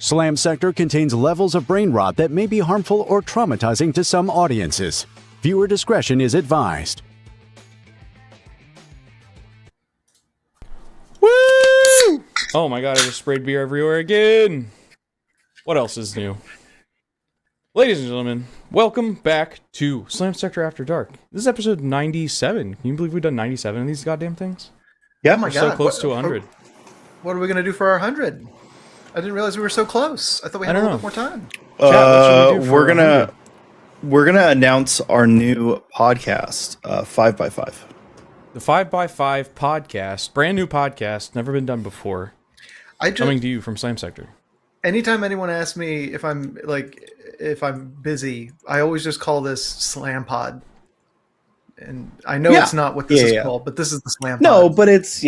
Slam Sector contains levels of brain rot that may be harmful or traumatizing to some audiences. Viewer discretion is advised. Woo! Oh my god, I just sprayed beer everywhere again. What else is new? Ladies and gentlemen, welcome back to Slam Sector After Dark. This is episode 97. Can you believe we've done 97 of these goddamn things? Yeah, We're so close to 100. What are we going to do for our 100? I didn't realize we were so close. I thought we had a little bit more time. We're gonna announce our new podcast, 5x5. The 5x5 podcast, brand new podcast, never been done before. Coming to you from Slam Sector. Anytime anyone asks me if I'm busy, I always just call this Slam Pod. And I know it's not what this is called, but this is the Slam Pod. No, but it's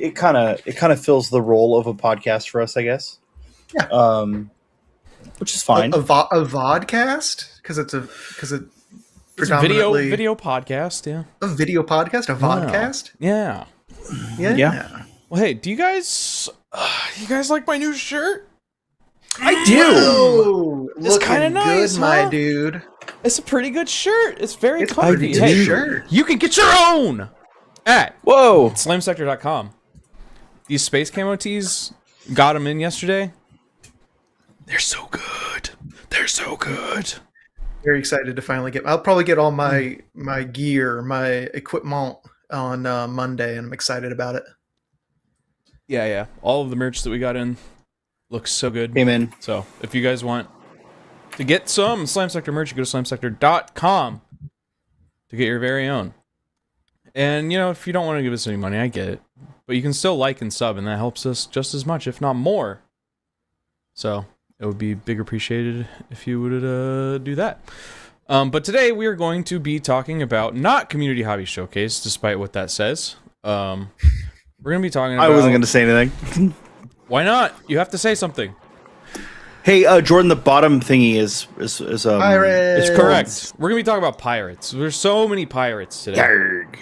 It kind of fills the role of a podcast for us, I guess. Yeah. Which is fine. A vodcast? Because it's predominantly video podcast, yeah. A video podcast? A vodcast? Yeah. Yeah. Well, hey, do you guys like my new shirt? I do. It's kind of nice, good, my dude. It's a pretty good shirt. It's very comfy. Hey, shirt. You can get your own at slamsector.com. These space camo tees, got them in yesterday. They're so good. They're so good. Very excited to finally get. I'll probably get all my gear, my equipment on Monday, and I'm excited about it. Yeah. All of the merch that we got in looks so good. Amen. So if you guys want to get some Slam Sector merch, you go to slamsector.com to get your very own. And, if you don't want to give us any money, I get it. But you can still like and sub, and that helps us just as much, if not more. So it would be big appreciated if you would do that. But today we are going to be talking about not Community Hobby Showcase, despite what that says. We're going to be talking about... I wasn't going to say anything. Why not? You have to say something. Hey, Jordan, the bottom thingy is Pirates. It's correct. We're going to be talking about pirates. There's so many pirates today. Yarg.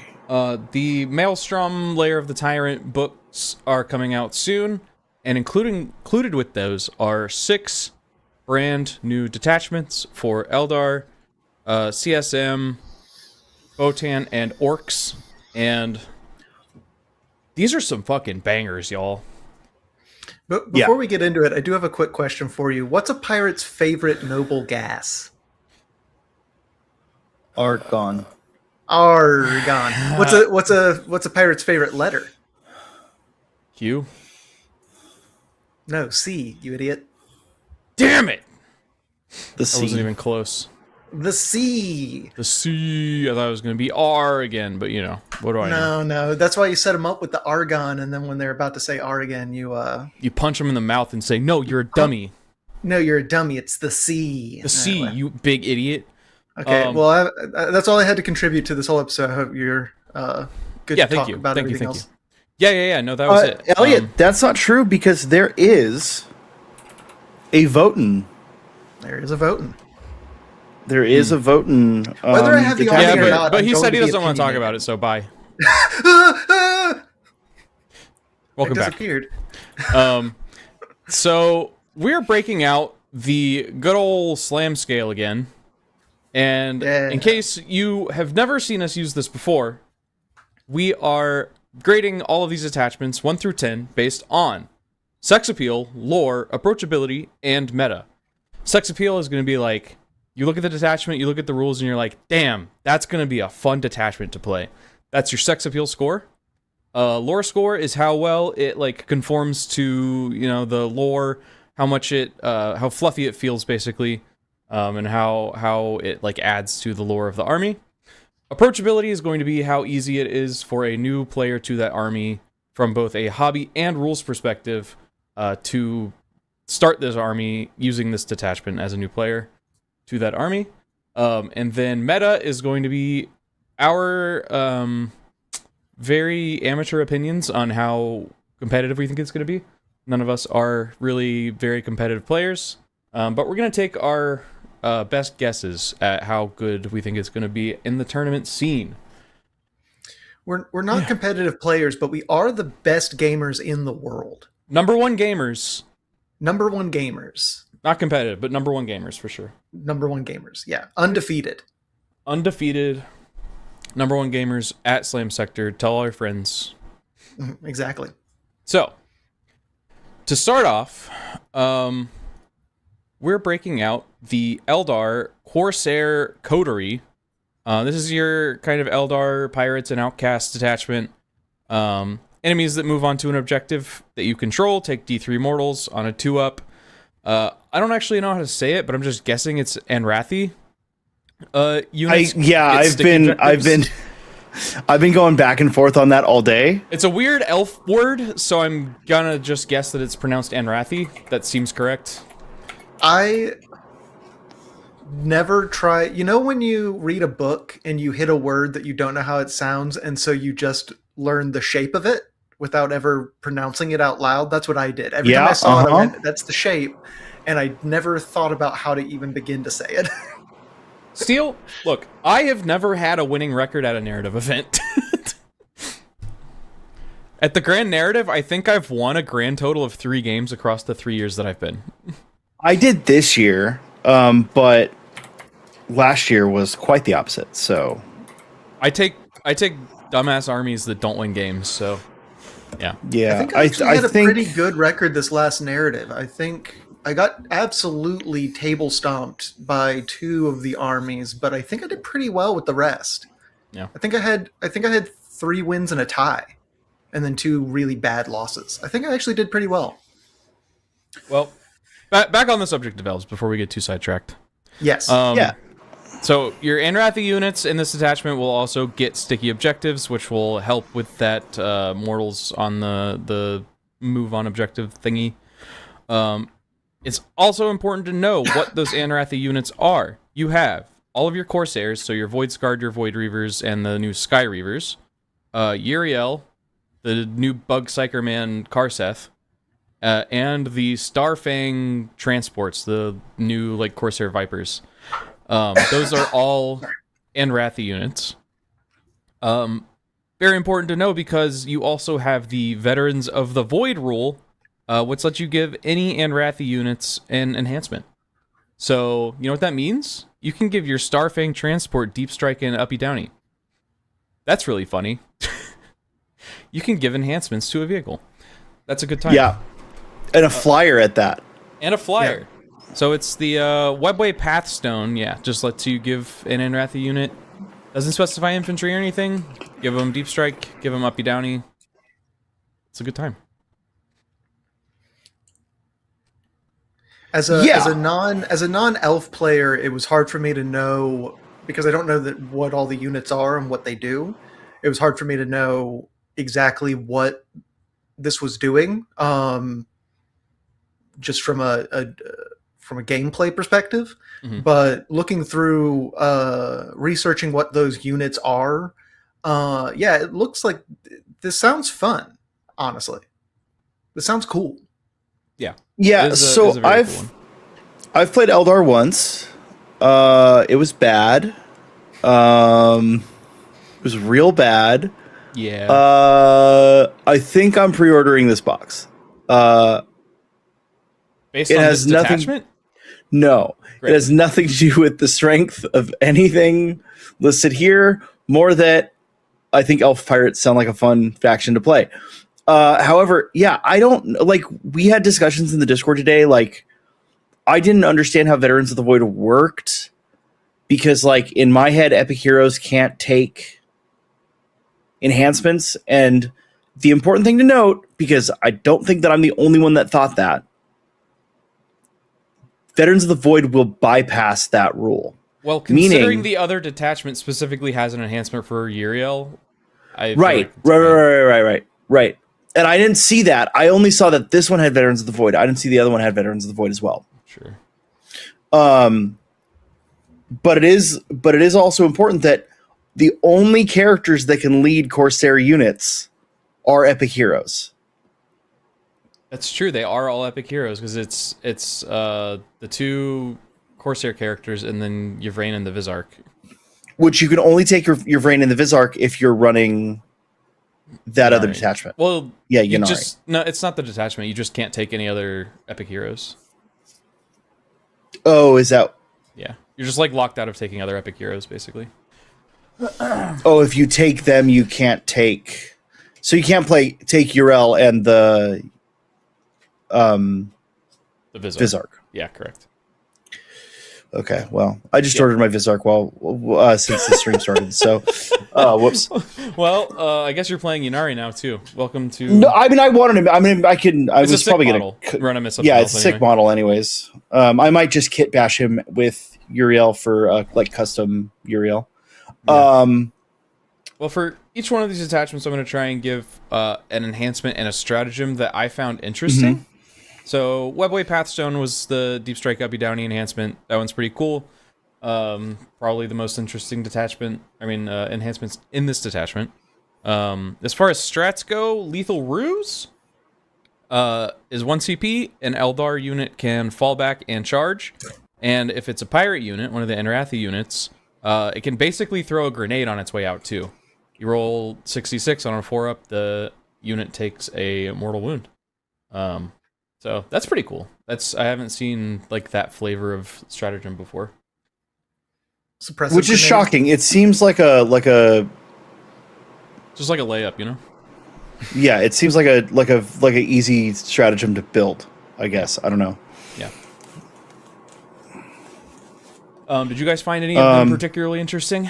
The Maelstrom Lair of the Tyrant books are coming out soon, and included with those are 6 brand new detachments for Eldar, CSM, Votann, and Orks, and these are some fucking bangers, y'all. But before we get into it, I do have a quick question for you. What's a pirate's favorite noble gas? Argon. Argon. What's a pirate's favorite letter? Q. No, C, you idiot. Damn it! The I wasn't even close. The C. The C. I thought it was going to be R again, but what do I know? No. That's why you set them up with the argon, and then when they're about to say R again, you punch them in the mouth and say, "No, you're a dummy." No, you're a dummy. It's the C. The C, you big idiot. Okay, well, that's all I had to contribute to this whole episode. I hope you're good to talk about everything else. Yeah. No, that was it. Elliot, that's not true because there is a Votann. There is a Votann. There is a Votann. Whether I have the audio or not, but he said he doesn't want to talk about it, so bye. Welcome back. Disappeared. So we're breaking out the good old slam scale again. And in case you have never seen us use this before, we are grading all of these attachments 1 through 10 based on sex appeal, lore, approachability, and meta. Sex appeal is going to be like, you look at the detachment, you look at the rules, and you're like, damn, that's going to be a fun detachment to play. That's your sex appeal score. Lore score is how well it conforms to the lore, how fluffy it feels basically. And how it adds to the lore of the army. Approachability is going to be how easy it is for a new player to that army from both a hobby and rules perspective to start this army using this detachment as a new player to that army. And then meta is going to be our very amateur opinions on how competitive we think it's going to be. None of us are really very competitive players, but we're going to take our best guesses at how good we think it's going to be in the tournament scene. We're not competitive players, but we are the best gamers in the world. Number one gamers Number one gamers. Not competitive, but number one gamers for sure. Number one gamers, yeah. Undefeated. Undefeated. Number one gamers at Slam Sector. Tell all your friends. Exactly. So, to start off, we're breaking out the Eldar Corsair Coterie. This is your kind of Eldar pirates and outcasts detachment. Enemies that move on to an objective that you control take D3 mortals on a 2-up. I don't actually know how to say it, but I'm just guessing it's Anrathi. Units I've been going back and forth on that all day. It's a weird elf word, so I'm gonna just guess that it's pronounced Anrathi. That seems correct. I never try. You know when you read a book and you hit a word that you don't know how it sounds, and so you just learn the shape of it without ever pronouncing it out loud? That's what I did. Every time I saw it, I went, that's the shape, and I never thought about how to even begin to say it. Steel, look, I have never had a winning record at a narrative event. At the Grand Narrative, I think I've won a grand total of 3 games across the 3 years that I've been. I did this year, but last year was quite the opposite. So I take dumbass armies that don't win games. So yeah. I think I actually had a pretty good record this last narrative. I think I got absolutely table stomped by 2 of the armies, but I think I did pretty well with the rest. Yeah. I think I had 3 wins and a tie, and then 2 really bad losses. I think I actually did pretty well. Well, back on the subject of elves before we get too sidetracked. Yes. So your Anrathi units in this detachment will also get sticky objectives, which will help with that mortals on the move on objective thingy. It's also important to know what those Anrathi units are. You have all of your Corsairs, so your Void Scarred, your Void Reavers, and the new Sky Reavers. Uriel, the new Bug Psyker Man Karseth, and the Starfang transports, the new Corsair Vipers. Those are all Anrathi units. Very important to know because you also have the Veterans of the Void rule, which lets you give any Anrathi units an enhancement. So, you know what that means? You can give your Starfang transport Deep Strike and Uppy Downy. That's really funny. You can give enhancements to a vehicle. That's a good time. Yeah. And a flyer at that. And a flyer. Yeah. So it's the Webway Pathstone, just lets you give an Anrathi unit. Doesn't specify infantry or anything. Give them Deep Strike, give them Uppy Downy. It's a good time. As a non-elf player, it was hard for me to know, because I don't know what all the units are and what they do. It was hard for me to know exactly what this was doing, just from a gameplay perspective. Mm-hmm. But looking through, researching what those units are, it looks like this sounds fun. Honestly, this sounds cool. Yeah. So I've played Eldar once. It was bad. It was real bad. Yeah. I think I'm pre-ordering this box. Based on this detachment? No. Great. It has nothing to do with the strength of anything listed here. More that I think elf pirates sound like a fun faction to play. However, I don't we had discussions in the Discord today. I didn't understand how Veterans of the Void worked because in my head, epic heroes can't take enhancements. And the important thing to note, because I don't think that I'm the only one that thought that, Veterans of the Void will bypass that rule. Well, considering the other detachment specifically has an enhancement for Uriel, Right. And I didn't see that. I only saw that this one had Veterans of the Void. I didn't see the other one had Veterans of the Void as well. Sure. But it is also important that the only characters that can lead Corsair units are epic heroes. That's true. They are all epic heroes because it's the 2 Corsair characters and then Yvraine and the Vizarch. Which you can only take your Yvraine and the Vizarch if you're running that other Ynnari. detachment. Well, yeah, you Ynnari. just no, it's not the detachment. You just can't take any other epic heroes. Oh, is that? Yeah, you're just like locked out of taking other epic heroes, basically. Oh, if you take them, you can't take. So you can't take Urel and the Vizark. Yeah, correct. Okay, well, I just ordered my Vizark since the stream started. So, whoops. Well, I guess you're playing Ynnari now too. Welcome to. No, I mean I wanted him. I mean I can. I It's was a sick probably model. gonna. Run him as Yeah, something it's a else sick anyway. model, anyways. I might just kit bash him with Uriel for like custom Uriel. Yeah. Well, for each one of these attachments, I'm going to try and give an enhancement and a stratagem that I found interesting. Mm-hmm. So, Webway Pathstone was the Deep Strike Uppy Downy enhancement. That one's pretty cool. Probably the most interesting detachment. Enhancements in this detachment. As far as strats go, Lethal Ruse is 1 CP. An Eldar unit can fall back and charge. And if it's a pirate unit, one of the Enrathi units, it can basically throw a grenade on its way out too. You roll 66 on a 4-up, the unit takes a mortal wound. So that's pretty cool. I haven't seen like that flavor of stratagem before. Suppressive Which is grenade. shocking. It seems like a Just like a layup, you know? yeah. It seems like a easy stratagem to build. I guess I don't know. Yeah. Did you guys find any of them particularly interesting?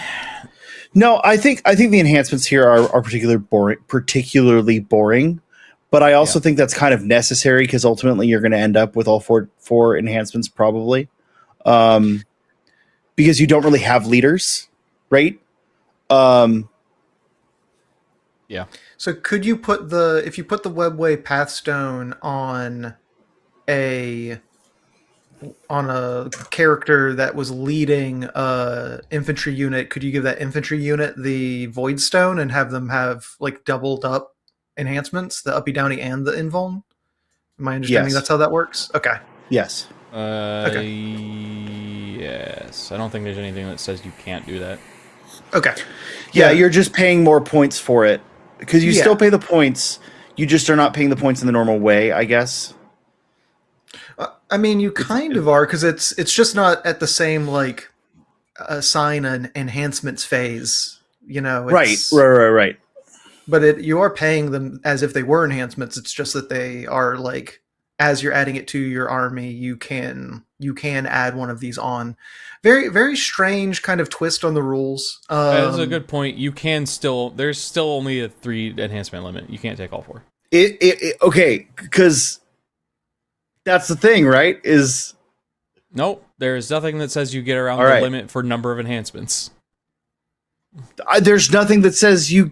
No, I think the enhancements here are particularly boring. But I also think that's kind of necessary because ultimately you're going to end up with all four enhancements probably, because you don't really have leaders, right? Yeah. So could you if you put the Webway Pathstone on a character that was leading a infantry unit, could you give that infantry unit the Void Stone and have them have like doubled up enhancements, the Uppy Downy and the Invuln? Am I understanding that's how that works? Okay. Yes. Okay. Yes. I don't think there's anything that says you can't do that. Okay. Yeah, you're just paying more points for it because you Yeah. still pay the points. You just are not paying the points in the normal way, I guess. I mean, you kind of are because it's just not at the same like assign an enhancements phase. You know, Right. But you are paying them as if they were enhancements. It's just that they are like, as you're adding it to your army, you can add one of these on. Very, very strange kind of twist on the rules. That's a good point. You can there's still only a 3 enhancement limit. You can't take all 4. Okay, because that's the thing, right? Is Nope. There's nothing that says you get around All the right. limit for number of enhancements. there's nothing that says you.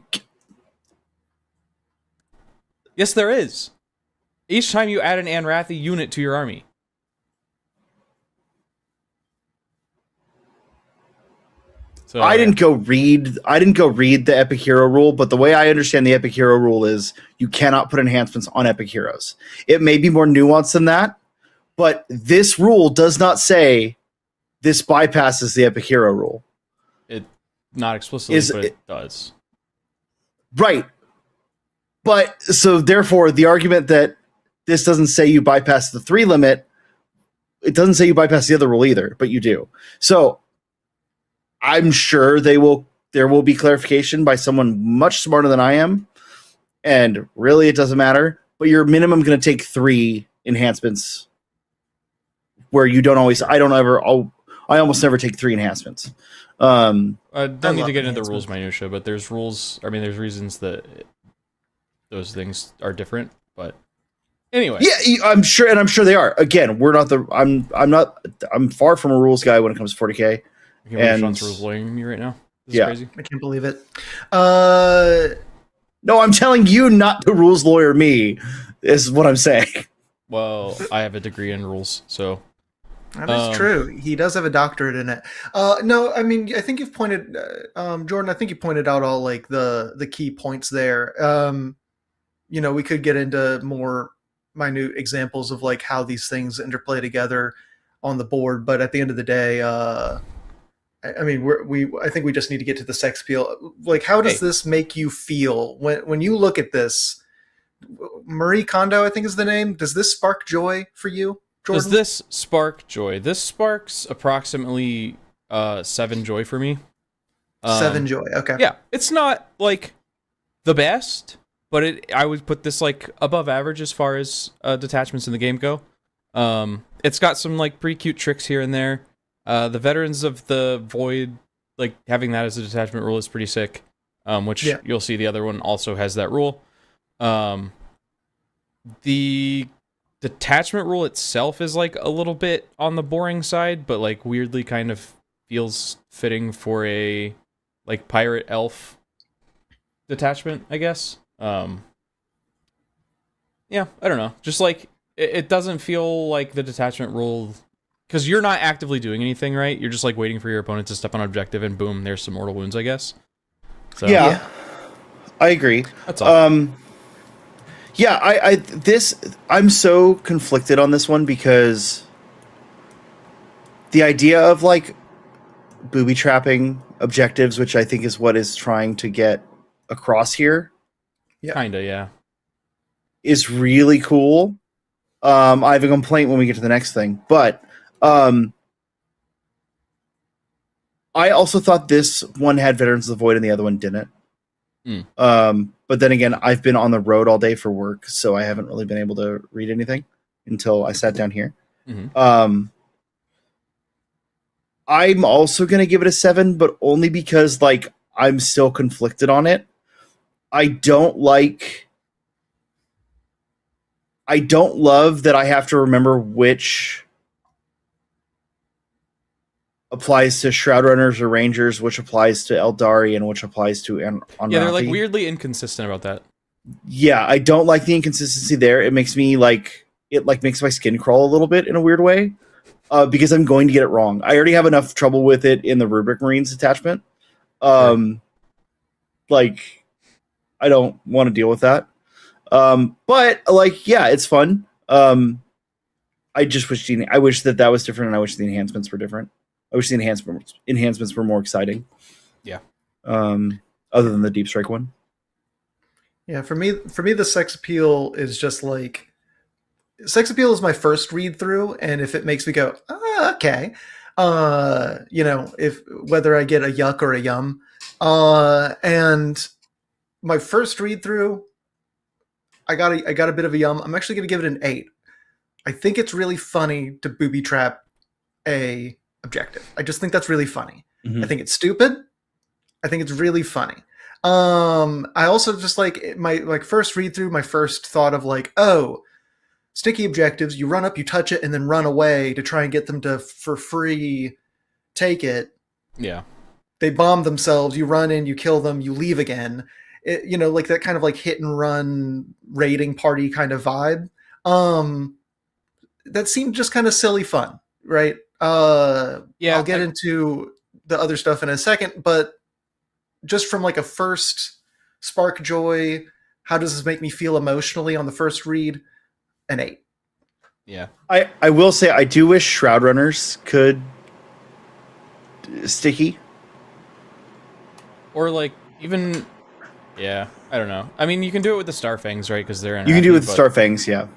Yes, there is. Each time you add an Anrathi unit to your army. So, I didn't go read the Epic Hero rule, but the way I understand the Epic Hero rule is you cannot put enhancements on Epic Heroes. It may be more nuanced than that, but this rule does not say this bypasses the Epic Hero rule. It not explicitly, but it does. Right. But so therefore the argument that this doesn't say you bypass the 3 limit, it doesn't say you bypass the other rule either, but you do. So I'm sure there will be clarification by someone much smarter than I am. And really it doesn't matter, but you're minimum going to take 3 enhancements where you don't always, I almost never take 3 enhancements. I don't need to get into the enhancements. rules minutia, but there's rules. I mean, there's reasons that those things are different. But anyway, Yeah, I'm sure they are. Again, I'm far from a rules guy when it comes to 40K. I can't believe Sean's rules lawyering me right now. This is crazy. I can't believe it. No, I'm telling you not to rules lawyer me, is what I'm saying. Well, I have a degree in rules, so That is true. He does have a doctorate in it. No, I mean, I think you've pointed, Jordan. I think you pointed out all like the key points there. We could get into more minute examples of like how these things interplay together on the board, but at the end of the day, I mean, I think we just need to get to the sex appeal. Like, how does this make you feel when you look at this? Marie Kondo, I think is the name. Does this spark joy for you, Jordan? Does this spark joy? This sparks approximately 7 joy for me. 7 joy. Okay. Yeah, it's not like the best, but I would put this like above average as far as detachments in the game go. It's got some like pretty cute tricks here and there. The Veterans of the Void, like having that as a detachment rule is pretty sick. Which you'll see the other one also has that rule. The detachment rule itself is like a little bit on the boring side, but like weirdly kind of feels fitting for a like pirate elf detachment, I guess. Yeah, I don't know. Just like it doesn't feel like the detachment rule, because you're not actively doing anything, right? You're just like waiting for your opponent to step on objective, and boom, there's some mortal wounds, I guess. So, yeah, I agree. That's all. Yeah, I'm so conflicted on this one because the idea of like booby trapping objectives, which I think is what is trying to get across here, Kinda, yeah, is really cool. I have a complaint when we get to the next thing, but I also thought this one had Veterans of the Void and the other one didn't. But then again, I've been on the road all day for work, so I haven't really been able to read anything until I sat down here. Mm-hmm. I'm also going to give it a 7, but only because like I'm still conflicted on it. I don't love that I have to remember which applies to Shroudrunners or Rangers, which applies to Eldari, and which applies to Anrathi. Yeah, they're like weirdly inconsistent about that. Yeah, I don't like the inconsistency there. It makes me like makes my skin crawl a little bit in a weird way, because I'm going to get it wrong. I already have enough trouble with it in the Rubric Marines detachment. Like I don't want to deal with that. But like, yeah, it's fun. I just wish I wish that was different, and I wish the enhancements were different. I wish the enhancements were more exciting. Yeah. Other than the Deep Strike one. Yeah, for me, the sex appeal is just like sex appeal is my first read through, and if it makes me go, okay, if whether I get a yuck or a yum, and my first read through, I got a bit of a yum. I'm actually going to give it an 8. I think it's really funny to booby trap a objective. I just think that's really funny. Mm-hmm. I think it's stupid. I think it's really funny. I also just like my first read through, my first thought of like, oh, sticky objectives, you run up, you touch it, and then run away to try and get them to, for free, take it. Yeah. They bomb themselves, you run in, you kill them, you leave again. Like that kind of like hit and run raiding party kind of vibe. That seemed just kind of silly fun, right? I'll get into the other stuff in a second, but just from like a first spark joy, how does this make me feel emotionally on the first read? An 8. Yeah. I will say I do wish Shroudrunners could sticky. Or like even, yeah, I don't know. I mean, you can do it with the Starfangs, right? Because they're in. You can do it with Starfangs, yeah.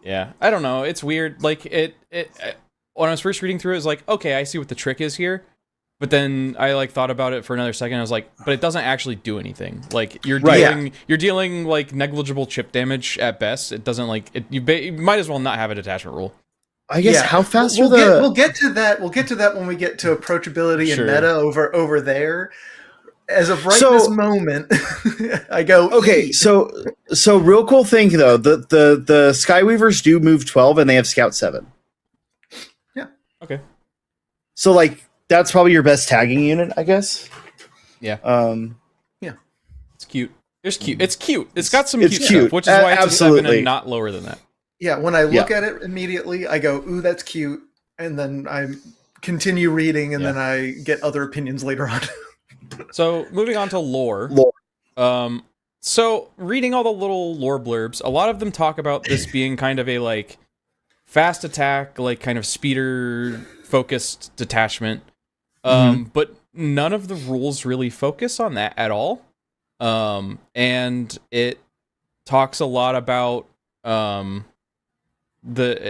Yeah, I don't know. It's weird. Like it when I was first reading through it, was like, okay, I see what the trick is here. But then I like thought about it for another second. I was like, but it doesn't actually do anything. Like you're dealing like negligible chip damage at best. It doesn't like it. You might as well not have a detachment rule. I guess how fast we'll get to that. We'll get to that when we get to approachability and meta over there. As of this moment, I go. Okay, so real cool thing though. The Skyweavers do move 12 and they have Scout 7. Yeah. Okay. So like that's probably your best tagging unit, I guess. Yeah. Yeah. It's cute. It's cute. It's cute. It's got some cute stuff, which is why it's absolutely. a 7 and not lower than that. Yeah. When I look at it immediately, I go, "Ooh, that's cute," and then I continue reading, and then I get other opinions later on. So moving on to lore. So reading all the little lore blurbs, a lot of them talk about this being kind of a like fast attack, like kind of speeder focused detachment. But none of the rules really focus on that at all. And it talks a lot about it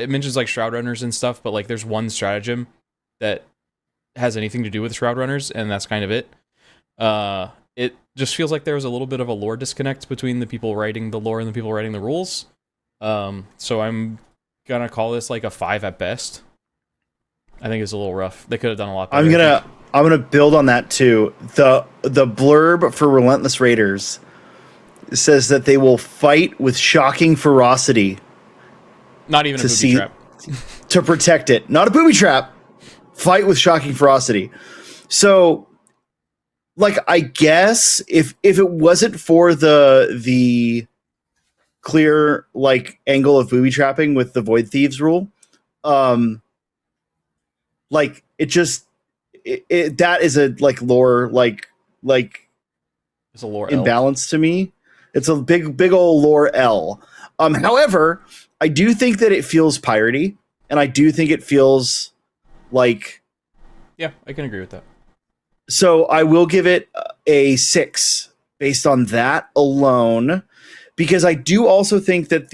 mentions like Shroud Runners and stuff, but like there's one stratagem that has anything to do with Shroud Runners, and that's kind of it. It just feels like there was a little bit of a lore disconnect between the people writing the lore and the people writing the rules. So I'm gonna call this like a 5 at best. I think it's a little rough. They could have done a lot better. I'm gonna build on that too. The blurb for Relentless Raiders says that they will fight with shocking ferocity. Not even a booby trap. To protect it. Not a booby trap. Fight with shocking ferocity. So, like, I guess if it wasn't for the clear like angle of booby trapping with the Void Thieves rule, like it just that is a like lore like it's a lore imbalance to me. It's a big old lore L. However, I do think that it feels piratey, and I do think it feels like, yeah, I can agree with that. So I will give it a 6 based on that alone, because I do also think that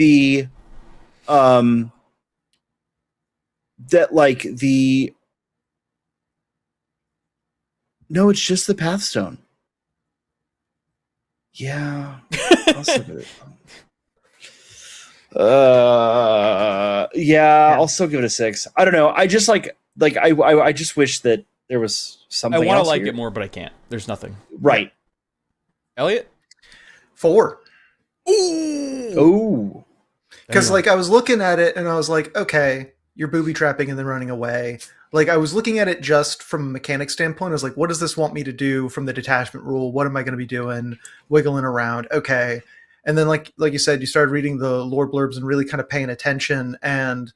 no, it's just the Pathstone. Yeah. I'll still give it. I'll still give it a 6. I don't know. I just I just wish that there was something else. I want to like here. it more, but I can't. There's nothing. Right. Elliot? 4. Ooh. Because like I was looking at it and I was like, okay, you're booby trapping and then running away. Like I was looking at it just from a mechanic standpoint. I was like, what does this want me to do from the detachment rule? What am I going to be doing? Wiggling around. Okay. And then like you said, you started reading the lore blurbs and really kind of paying attention. And,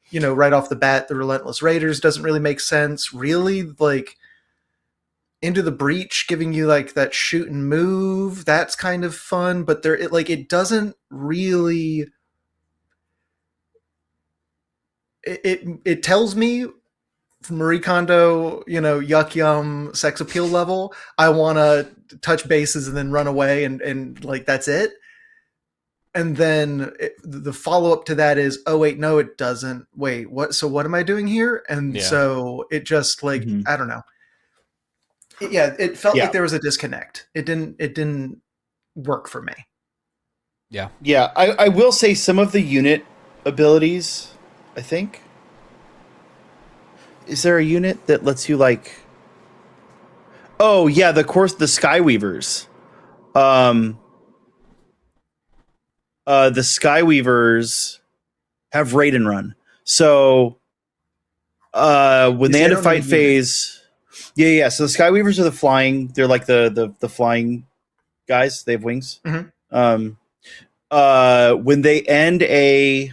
you know, right off the bat, the Relentless Raiders doesn't really make sense. Really, like Into the Breach giving you like that shoot and move. That's kind of fun, but it doesn't really. It tells me from Marie Kondo, you know, yuck yum sex appeal level, I want to touch bases and then run away and like that's it. And then the follow up to that is, oh wait, no, it doesn't. Wait, what? So what am I doing here? And so it just like I don't know. It felt like there was a disconnect. It didn't work for me. Yeah. Yeah, I will say some of the unit abilities, I think. Is there a unit that lets you like? Oh yeah, the Skyweavers. The Skyweavers have raid and run. So when they end a fight phase, yeah. So the Skyweavers are the flying. They're like the flying guys. They have wings. Mm-hmm. When they end a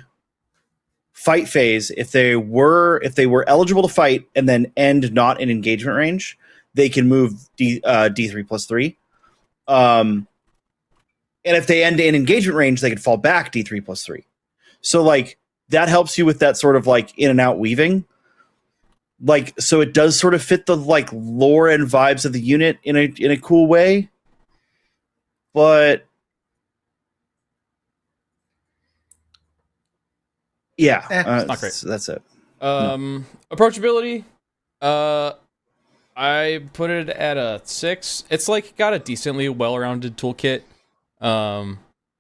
fight phase, if they were eligible to fight and then end not in engagement range, they can move D3+3. And if they end in engagement range, they can fall back D3+3. So like that helps you with that sort of like in and out weaving. Like, so it does sort of fit the like lore and vibes of the unit in a cool way. But yeah, it's not great. That's it. Approachability, I put it at a 6. It's like got a decently well-rounded toolkit.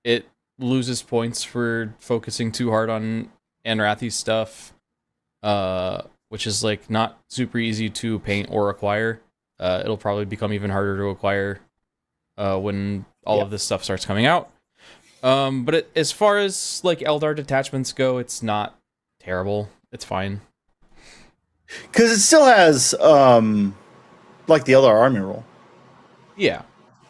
It loses points for focusing too hard on Anrathi's stuff, which is like not super easy to paint or acquire. It'll probably become even harder to acquire when all of this stuff starts coming out. But as far as like Eldar detachments go, it's not terrible. It's fine. Because it still has like the Eldar army rule. Yeah,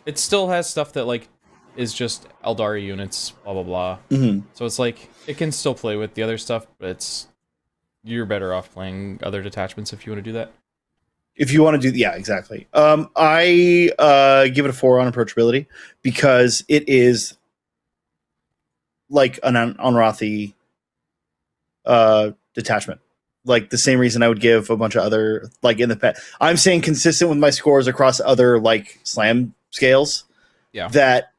it still has stuff that like is just Eldar units, blah blah blah. Mm-hmm. So it's like it can still play with the other stuff, but you're better off playing other detachments if you want to do that. If you want to do, yeah, exactly. I give it a 4 on approachability because it is like an Anrathi detachment. like the same reason I would give a bunch of other, like in the pet. I'm saying consistent with my scores across other like slam scales. Yeah. That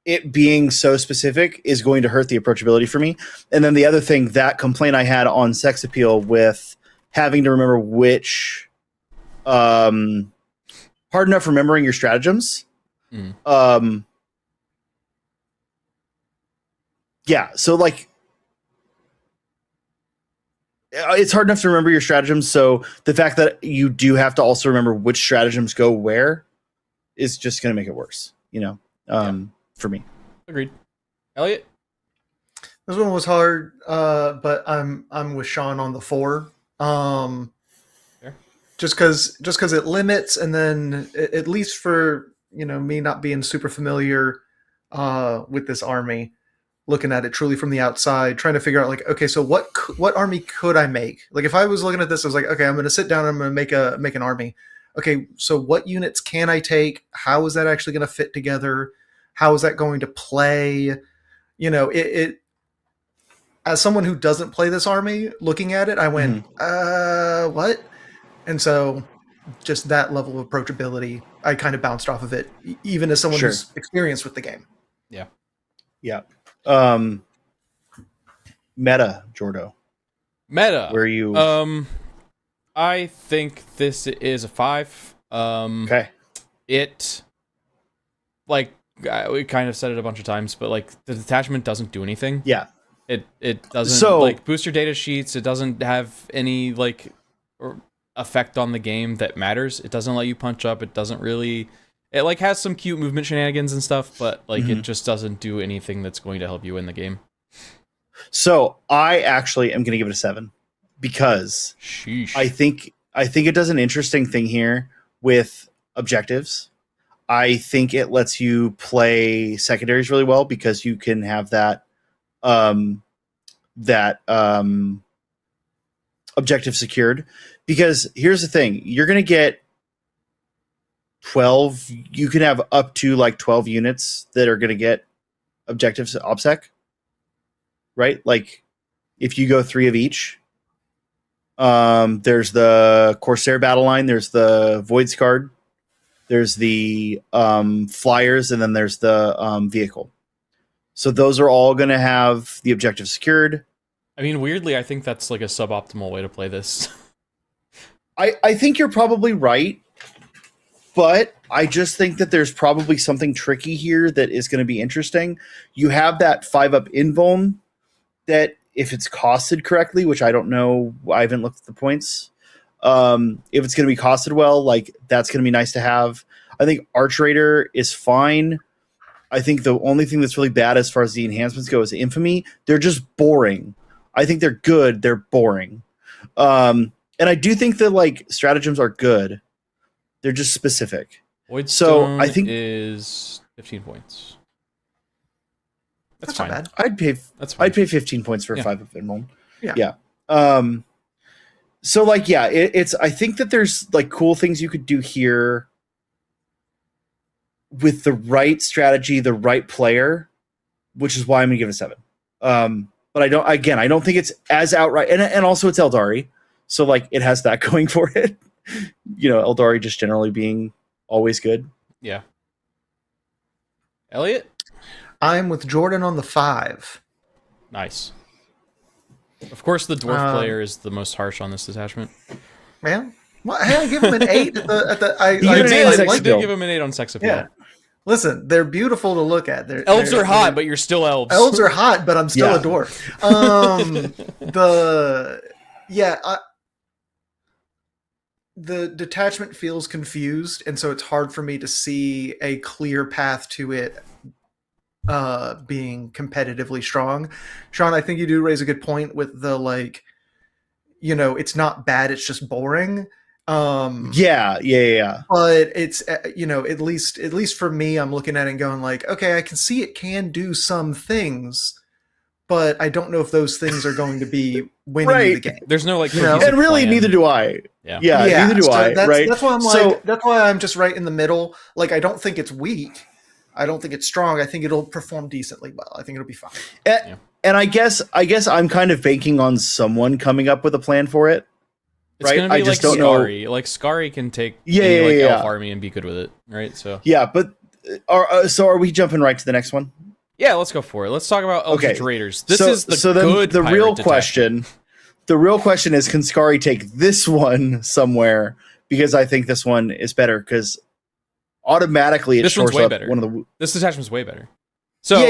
it being so specific is going to hurt the approachability for me. And then the other thing, that complaint I had on sex appeal with having to remember which, hard enough remembering your stratagems. Yeah. So like, it's hard enough to remember your stratagems. So the fact that you do have to also remember which stratagems go where is just going to make it worse, you know, for me. Agreed. Elliot? This one was hard, but I'm with Sean on the 4. Just because it limits, and then at least for me not being super familiar with this army, looking at it truly from the outside, trying to figure out like, okay, so what army could I make? Like if I was looking at this, I was like, okay, I'm going to sit down and I'm going to make an army. Okay, so what units can I take? How is that actually going to fit together? How is that going to play? It as someone who doesn't play this army, looking at it, I went, what? And so just that level of approachability, I kind of bounced off of it, even as someone who's experienced with the game. Yeah. Yeah. Meta, Jordo. Meta. Where you? I think this is a 5. Okay. It, like, we kind of said it a bunch of times, but like the detachment doesn't do anything. Yeah. It doesn't like boost your data sheets. It doesn't have any like effect on the game that matters. It doesn't let you punch up. It doesn't really. It like has some cute movement shenanigans and stuff, but like it just doesn't do anything that's going to help you win the game. So I actually am going to give it a 7 because I think it does an interesting thing here with objectives. I think it lets you play secondaries really well because you can have that objective secured. Because here's the thing, you're going to get 12, you can have up to like 12 units that are going to get objectives OBSEC, right? Like if you go 3 of each, there's the Corsair battle line, there's the Void Scarred, there's the flyers, and then there's the vehicle. So those are all going to have the objective secured. I mean, weirdly, I think that's like a suboptimal way to play this. I think you're probably right, but I just think that there's probably something tricky here that is going to be interesting. You have that 5-up invuln that if it's costed correctly, which I don't know, I haven't looked at the points. If it's going to be costed well, like that's going to be nice to have. I think Arch Raider is fine. I think the only thing that's really bad as far as the enhancements go is Infamy. They're just boring. I think they're good. They're boring. And I do think that like stratagems are good. They're just specific. Void so Stone I think is 15 points. That's fine. Not bad. I'd pay 15 points for a 5-up invuln. Yeah. So like, yeah, it's, I think that there's like cool things you could do here with the right strategy, the right player, which is why I'm gonna give it a 7. But I don't think it's as outright, and also it's Eldari, so like it has that going for it. Eldari just generally being always good. Yeah. Elliot? I'm with Jordan on the 5. Nice. Of course, the dwarf player is the most harsh on this detachment. Man, well, hey, I give him an 8 I did give him an 8 on sex appeal. Yeah. Listen, they're beautiful to look at. Elves are hot, but you're still elves. Elves are hot, but I'm still a dwarf. The detachment feels confused, and so it's hard for me to see a clear path to it being competitively strong. Sean, I think you do raise a good point with the like, it's not bad, it's just boring. Yeah. But it's at least for me, I'm looking at it and going like, okay, I can see it can do some things, but I don't know if those things are going to be winning the game. There's no like, and really plan. Neither do I. Yeah, neither do I. Right. That's why I'm like, that's why I'm just right in the middle. Like, I don't think it's weak. I don't think it's strong. I think it'll perform decently well. I think it'll be fine. And I guess I'm kind of banking on someone coming up with a plan for it. It's gonna be I just don't Skari. Know. Like Skari can take elf army and be good with it, right? So but are we jumping right to the next one? Yeah, let's go for it. Let's talk about Eldritch Raiders. This is the real question. The real question is, can Skari take this one somewhere? Because I think this one is better. Because automatically, this one's way better. This detachment's way better. So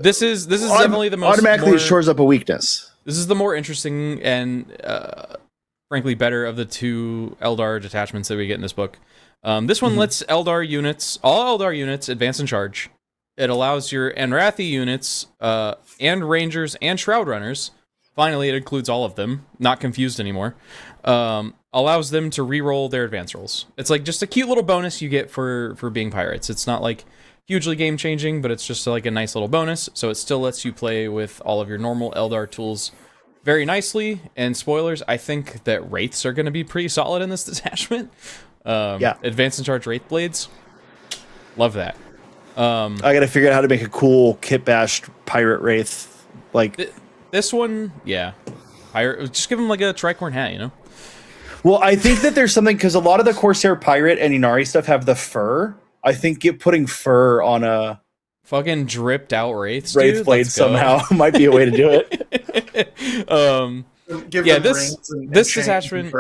This is definitely the most automatically it shores up a weakness. This is the more interesting and frankly better of the two Eldar detachments that we get in this book. This one lets all Eldar units advance and charge. It allows your Anrathi units and Rangers and Shroud Runners. Finally, it includes all of them. Not confused anymore. Allows them to reroll their advance rolls. It's like just a cute little bonus you get for being pirates. It's not like hugely game changing, but it's just like a nice little bonus. So it still lets you play with all of your normal Eldar tools very nicely. And spoilers, I think that Wraiths are going to be pretty solid in this detachment. Advance and charge Wraith Blades. Love that. I got to figure out how to make a cool kit bashed pirate Wraith. Like this one, pirate. Just give him like a tricorn hat, you know? Well, I think that there's something, because a lot of the Corsair pirate and Inari stuff have the fur. I think putting fur on a fucking dripped out Wraith blade somehow might be a way to do it. This detachment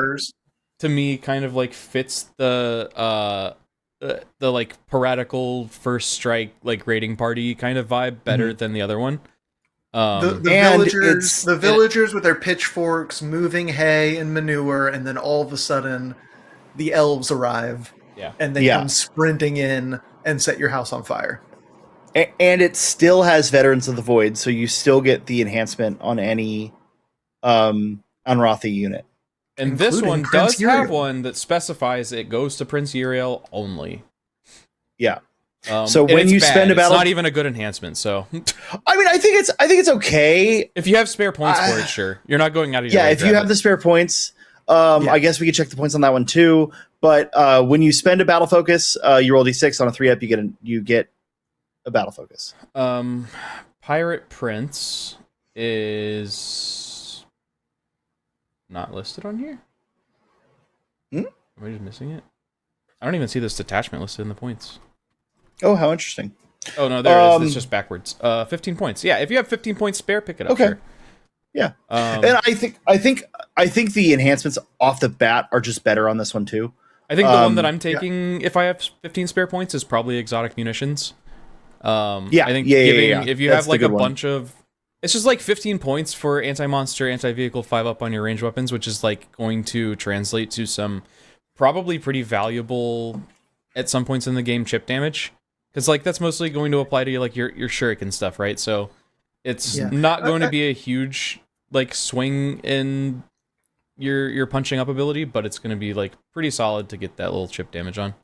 to me kind of like fits the like piratical first strike like raiding party kind of vibe better than the other one. The villagers with their pitchforks moving hay and manure, and then all of a sudden the elves arrive. And they come sprinting in and set your house on fire. And it still has Veterans of the Void, so you still get the enhancement on any Anrathi unit. And this one does have one that specifies it goes to Prince Uriel only. Yeah. So when you spend it's not even a good enhancement. So I mean, I think it's okay if you have spare points for it. Sure, you're not going out of your way. If you have the spare points, I guess we could check the points on that one too. But when you spend a battle focus, you roll d6 on a 3-up. You get a battle focus. Pirate Prince is not listed on here. Am I just missing it? I don't even see this detachment listed in the points. Oh, how interesting. Oh, no, there it is. It's just backwards. 15 points. Yeah, if you have 15 points spare, pick it up. Okay. Sure. Yeah. And I think the enhancements off the bat are just better on this one too. I think the one that I'm taking, if I have 15 spare points, is probably exotic munitions. I think if you have like a bunch of, it's just like 15 points for anti-monster, anti-vehicle 5-up on your ranged weapons, which is like going to translate to some probably pretty valuable at some points in the game chip damage. Because like that's mostly going to apply to like your shuriken stuff, right? So it's not going to be a huge like swing in your punching up ability, but it's going to be like pretty solid to get that little chip damage on.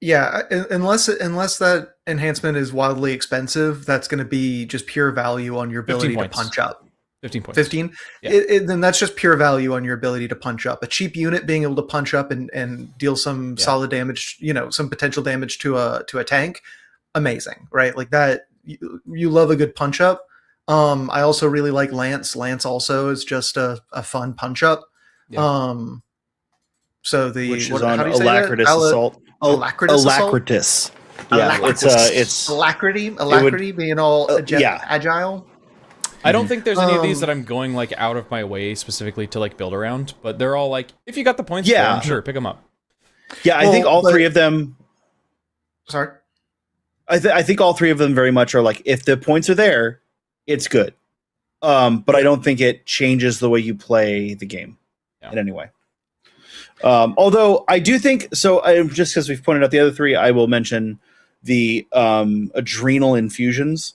Yeah, unless that enhancement is wildly expensive, that's going to be just pure value on your ability to punch up. 15 points. 15? Yeah. Then that's just pure value on your ability to punch up. A cheap unit being able to punch up and deal some solid damage, some potential damage to a tank, amazing, right? Like that, you love a good punch up. I also really like Lance. Lance also is just a fun punch up. Yeah. So which is on Alacritus Assault. Alacritus. Yeah, it's Alacrity being all agile. I don't think there's any of these that I'm going like out of my way specifically to like build around, but they're all like, if you got the points for them, sure, pick them up. Yeah, I think all three of them. Sorry, I think all three of them very much are like, if the points are there, it's good. But I don't think it changes the way you play the game in any way. Although I do think so. Just because we've pointed out the other three, I will mention the adrenal infusions,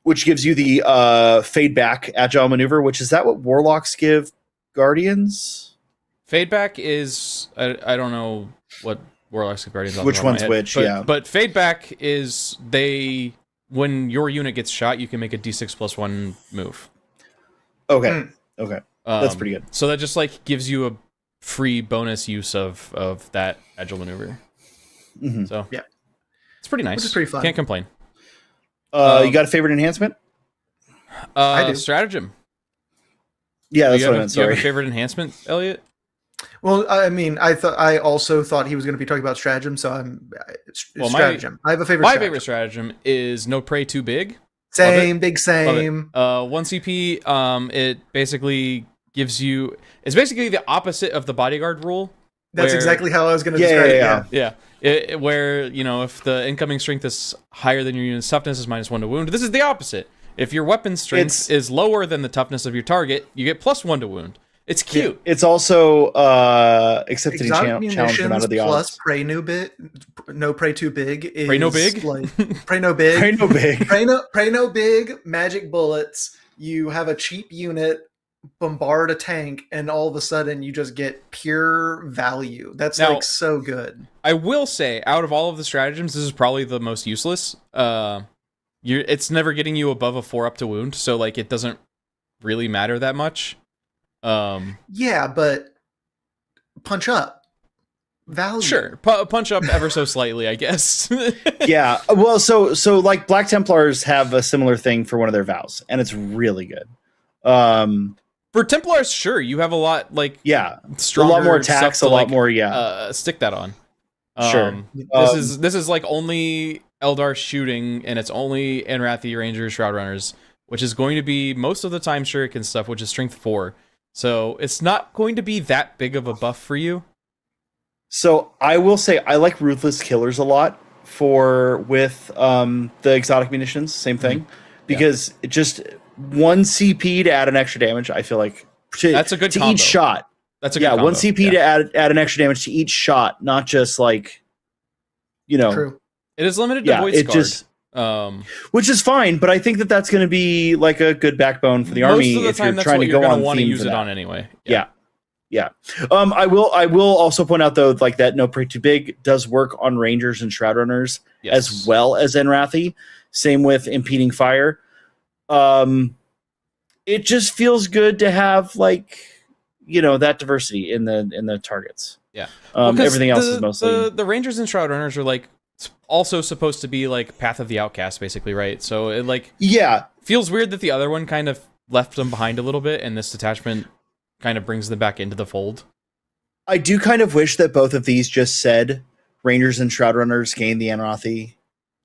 which gives you the fade back agile maneuver. Which is that what warlocks give guardians? Fade back is I don't know what warlocks give guardians. Which one's which? But fade back is when your unit gets shot, you can make a d6+1 move. Okay. Okay. That's pretty good. So that just like gives you a free bonus use of that agile maneuver. Mm-hmm. So it's pretty nice. Which is pretty fun. Can't complain. You got a favorite enhancement? I do. Stratagem. Yeah, that's what I meant. Do you have Sorry. a favorite enhancement, Elliot? Well, I mean, I also thought he was going to be talking about stratagem, so stratagem. I have a favorite. My favorite stratagem is no prey too big. Same, big same. 1 CP. It basically gives you. It's basically the opposite of the bodyguard rule. That's exactly how I was going to describe it. Yeah. Where if the incoming strength is higher than your unit's toughness is -1 to wound. This is the opposite. If your weapon strength is lower than the toughness of your target, you get +1 to wound. It's cute. It's also accepting challenge amount of the odds. Plus pray no pray too big is pray no big. Pray no big. Pray no big. Pray no big. Magic bullets. You have a cheap unit bombard a tank, and all of a sudden you just get pure value. That's like so good. I will say, out of all of the stratagems, this is probably the most useless. It's never getting you above a 4 up to wound, so like it doesn't really matter that much. Yeah, but punch up value. Sure, punch up ever so slightly, I guess. Yeah, well, so like Black Templars have a similar thing for one of their vows, and it's really good. For Templars, sure, you have a lot stronger, a lot more attacks, a lot more stick that on. Sure. This is like only Eldar shooting, and it's only Anrathi Rangers, Shroud Runners, which is going to be most of the time Shuriken stuff, which is strength 4. So it's not going to be that big of a buff for you. So I will say I like Ruthless Killers a lot with the exotic munitions, same thing, because it just 1 CP to add an extra damage. I feel like that's a good combo. Each shot. That's a good combo. 1 CP to add an extra damage to each shot, not just like True. It is limited to Void Scarred. Which is fine, but I think that's going to be like a good backbone for the army if you're trying to go on want to theme use for it that. on anyway. Yeah. I will also point out though, like that no prey too big does work on Rangers and Shroud Runners as well as Enrathi. Same with impeding fire. It just feels good to have that diversity in the targets. Yeah. Everything else is mostly the Rangers and Shroud Runners are like also supposed to be like Path of the Outcast, basically, right? So it feels weird that the other one kind of left them behind a little bit, and this detachment kind of brings them back into the fold. I do kind of wish that both of these just said Rangers and Shroud Runners gain the Anrathi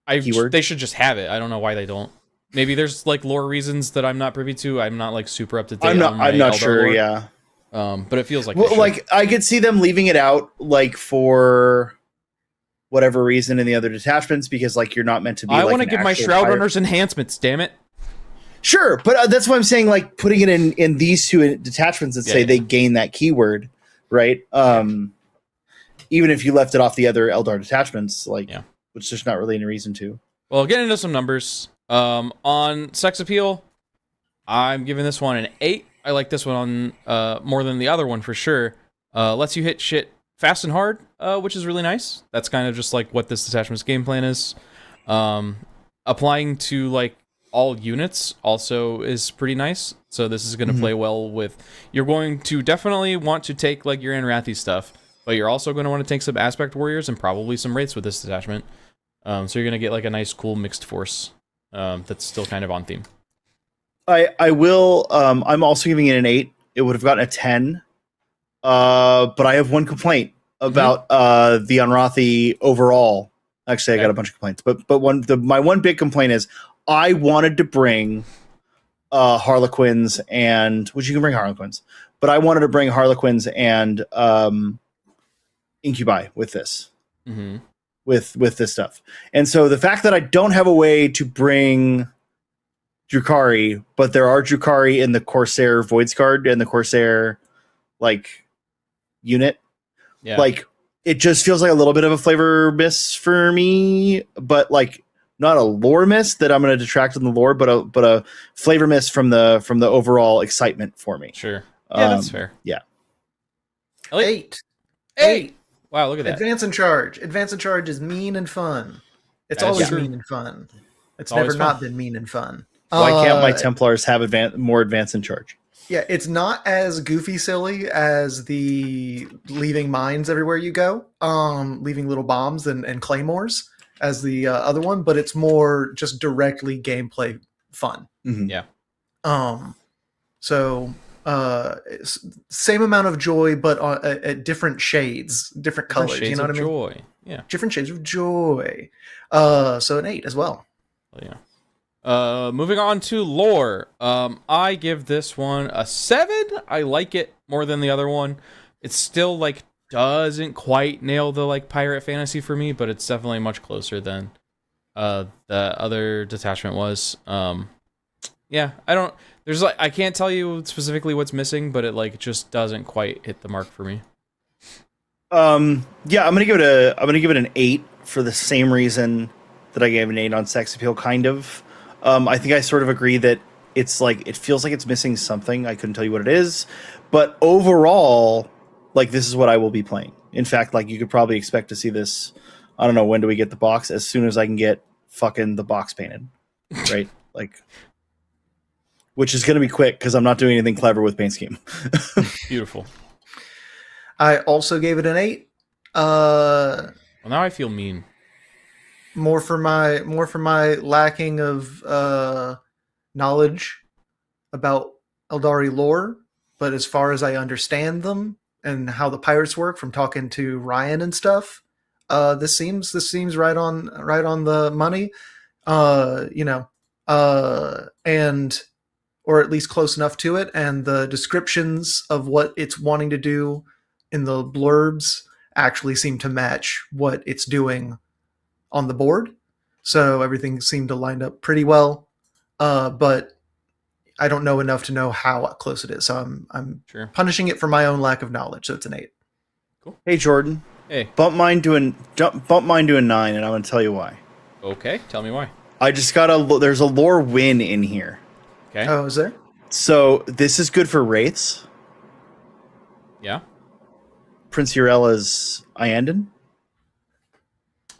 keyword. They should just have it. I don't know why they don't. Maybe there's like lore reasons that I'm not privy to. I'm not like super up to date. I'm not sure. Lore. Yeah. But it feels like I could see them leaving it out for whatever reason in the other detachments, because you're not meant to be. I want to give my Shroud Runners enhancements. Damn it. Sure, but that's why I'm saying putting it in these 2 detachments that say they gain that keyword, right? Even if you left it off the other Eldar detachments, which there's not really any reason to. Well, getting into some numbers. On sex appeal, I'm giving this one an 8. I like this one on more than the other one for sure. Lets you hit shit fast and hard, which is really nice. That's kind of just like what this detachment's game plan is. Applying to all units also is pretty nice. So this is going to play well with. You're going to definitely want to take your Anrathi stuff, but you're also going to want to take some Aspect Warriors and probably some Wraiths with this detachment. So you're going to get a nice, cool mixed force that's still kind of on theme. I will. I'm also giving it an 8. It would have gotten a 10. But I have one complaint about the Anrathi overall. Actually, I got a bunch of complaints, but my one big complaint is I wanted to bring Harlequins which you can bring Harlequins, but I wanted to bring Harlequins and Incubi with this. Mm-hmm. With this stuff. And so the fact that I don't have a way to bring Drukhari, but there are Drukhari in the Corsair Void Scarred and the Corsair unit. Yeah. It just feels like a little bit of a flavor miss for me, but not a lore miss that I'm going to detract from the lore, but a flavor miss from the overall excitement for me. Sure. Yeah, that's fair. Yeah. 8. Wow, look at that. Advance and Charge. Advance and Charge is mean and fun. It's always mean and fun. It's never not been mean and fun. Why can't my Templars have more Advance and Charge? Yeah, it's not as goofy silly as the leaving mines everywhere you go, leaving little bombs and claymores as the other one, but it's more just directly gameplay fun. Mm-hmm. Yeah. So same amount of joy, but at different shades, different colors. Shades you know what I mean? Joy. Yeah. Different shades of joy. So an 8 as well. Oh, yeah. Moving on to lore. I give this one a 7. I like it more than the other one. It's still like doesn't quite nail the like pirate fantasy for me, but it's definitely much closer than the other detachment was. Yeah, I can't tell you specifically what's missing, but it like just doesn't quite hit the mark for me. Yeah, I'm gonna give it an 8 for the same reason that I gave an 8 on sex appeal, kind of. I think I sort of agree that it's like it feels like it's missing something. I couldn't tell you what it is, but overall, like this is what I will be playing. In fact, like you could probably expect to see this. I don't know, when do we get the box? As soon as I can get fucking the box painted, right? Like, which is gonna be quick because I'm not doing anything clever with paint scheme. Beautiful. I also gave it an 8. Well, now I feel mean. More for my lacking of knowledge about Eldari lore, but as far as I understand them and how the pirates work from talking to Ryan and stuff, this seems right on the money. And or at least close enough to it, and the descriptions of what it's wanting to do in the blurbs actually seem to match what it's doing on the board. So everything seemed to line up pretty well. But I don't know enough to know how close it is. So I'm sure punishing it for my own lack of knowledge. So it's an 8. Cool. Hey Jordan. Hey. Bump mine to a 9, and I'm gonna tell you why. Okay, tell me why. I just got there's a lore win in here. Okay. Oh, is there? So this is good for wraiths. Yeah. Prince Urella's Iandon.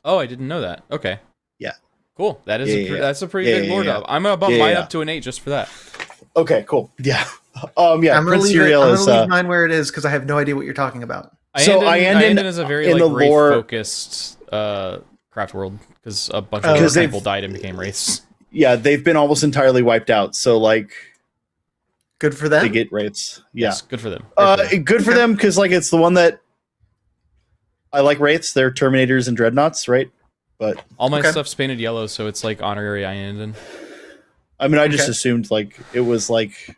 Oh, I didn't know that. Okay. Yeah. Cool. That is that's a pretty big lore up. I'm gonna bump mine up to an 8 just for that. Okay. Cool. Yeah. Yeah. I'm gonna Prince leave Urella's. leave mine where it is because I have no idea what you're talking about. Iandon is a very like wraith lore focused craft world because a bunch of people died and became wraiths. Yeah, they've been almost entirely wiped out. So like, good for them. They get wraiths. Yeah, yes, good for them. Good for them because like it's the one that I like. Wraiths, they're Terminators and Dreadnoughts, right? But all my stuff's painted yellow, so it's like honorary Iandon. I mean, I just assumed like it was like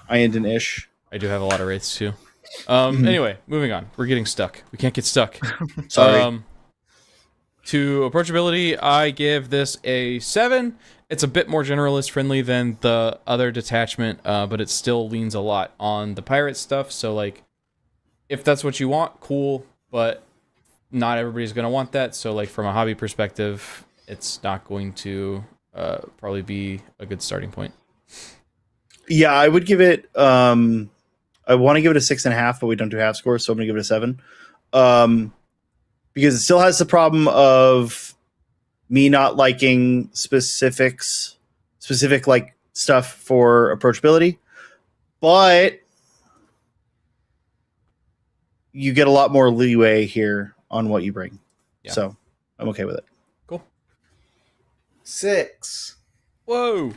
Iandon-ish. I do have a lot of wraiths too. Anyway, moving on. We're getting stuck. We can't get stuck. Sorry. To approachability, I give this a 7. It's a bit more generalist friendly than the other detachment, but it still leans a lot on the pirate stuff. So like, if that's what you want, cool. But not everybody's gonna want that. So like, from a hobby perspective, it's not going to probably be a good starting point. Yeah, I would give it. I want to give it a 6.5, but we don't do half scores, so I'm gonna give it a 7. Because it still has the problem of me not liking specific like stuff for approachability, but you get a lot more leeway here on what you bring. Yeah. So I'm okay with it. Cool. 6. Whoa.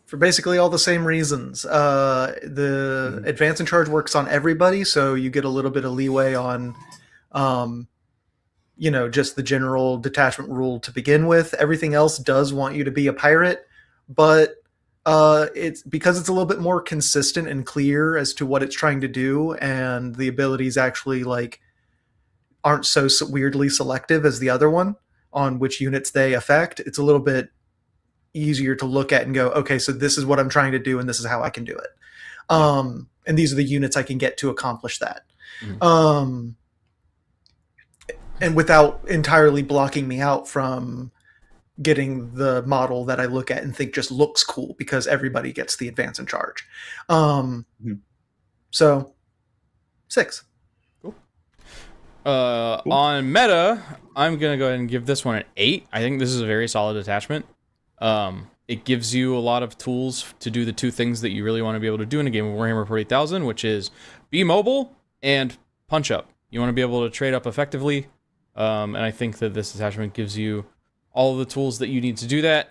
For basically all the same reasons. The advance in charge works on everybody, so you get a little bit of leeway on just the general detachment rule to begin with. Everything else does want you to be a pirate, but it's because it's a little bit more consistent and clear as to what it's trying to do, and the abilities actually like aren't so weirdly selective as the other one on which units they affect. It's a little bit easier to look at and go, okay, so this is what I'm trying to do, and this is how I can do it. And these are the units I can get to accomplish that. And without entirely blocking me out from getting the model that I look at and think just looks cool because everybody gets the advance in charge. So 6. Cool. On meta, I'm going to go ahead and give this one an 8. I think this is a very solid attachment. It gives you a lot of tools to do the two things that you really want to be able to do in a game of Warhammer 40,000, which is be mobile and punch up. You want to be able to trade up effectively. And I think that this attachment gives you all of the tools that you need to do that.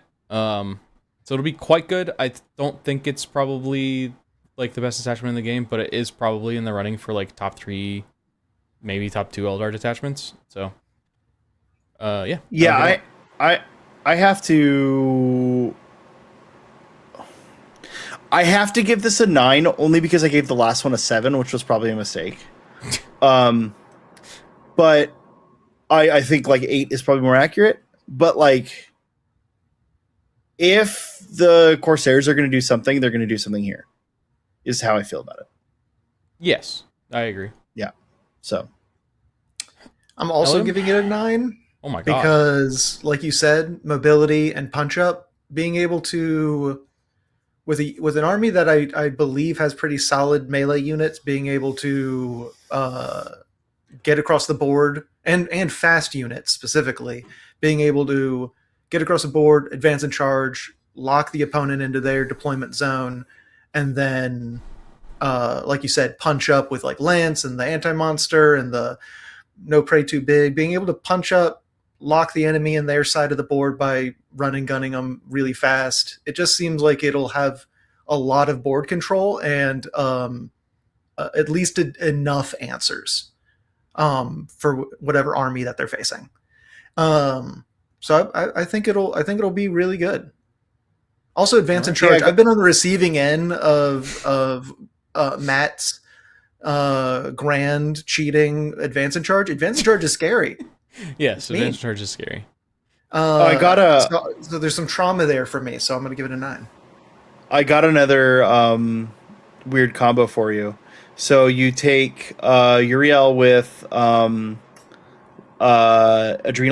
So it'll be quite good. I don't think it's probably like the best detachment in the game, but it is probably in the running for like top 3, maybe top 2 Eldar detachments. So, yeah. Yeah, I have to. I have to give this a 9 only because I gave the last one a 7, which was probably a mistake. But I think like 8 is probably more accurate. But like, if the Corsairs are going to do something, they're going to do something here. Is how I feel about it. Yes, I agree. Yeah. So I'm also giving it a 9. Oh my god! Because, like you said, mobility and punch up, being able to, with an army that I believe has pretty solid melee units, being able to get across the board and fast units specifically, being able to get across the board, advance and charge, lock the opponent into their deployment zone, and then, like you said, punch up with like Lance and the anti-monster and the no prey too big, being able to punch up, lock the enemy in their side of the board by running gunning them really fast. It just seems like it'll have a lot of board control and at least enough answers for whatever army that they're facing. So I think it'll be really good. Also, advance and charge. I've been on the receiving end of Matt's grand cheating advance and charge. Advance and charge is scary. Yes, advance and charge is scary. I got so there's some trauma there for me, so I'm going to give it a 9. I got another weird combo for you. So you take Uriel with adrenal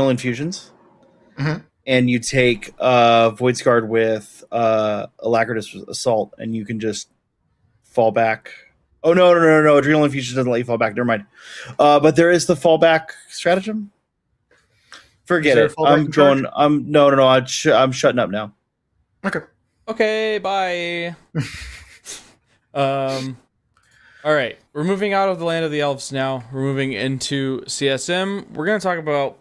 infusions, and you take Void Guard with Alacritus Assault, and you can just fall back. Oh no! Adrenal infusions doesn't let you fall back. Never mind. But there is the fallback stratagem. Forget it. I'm going. I'm shutting up now. Okay. Bye. All right. We're moving out of the land of the elves now. We're moving into CSM. We're going to talk about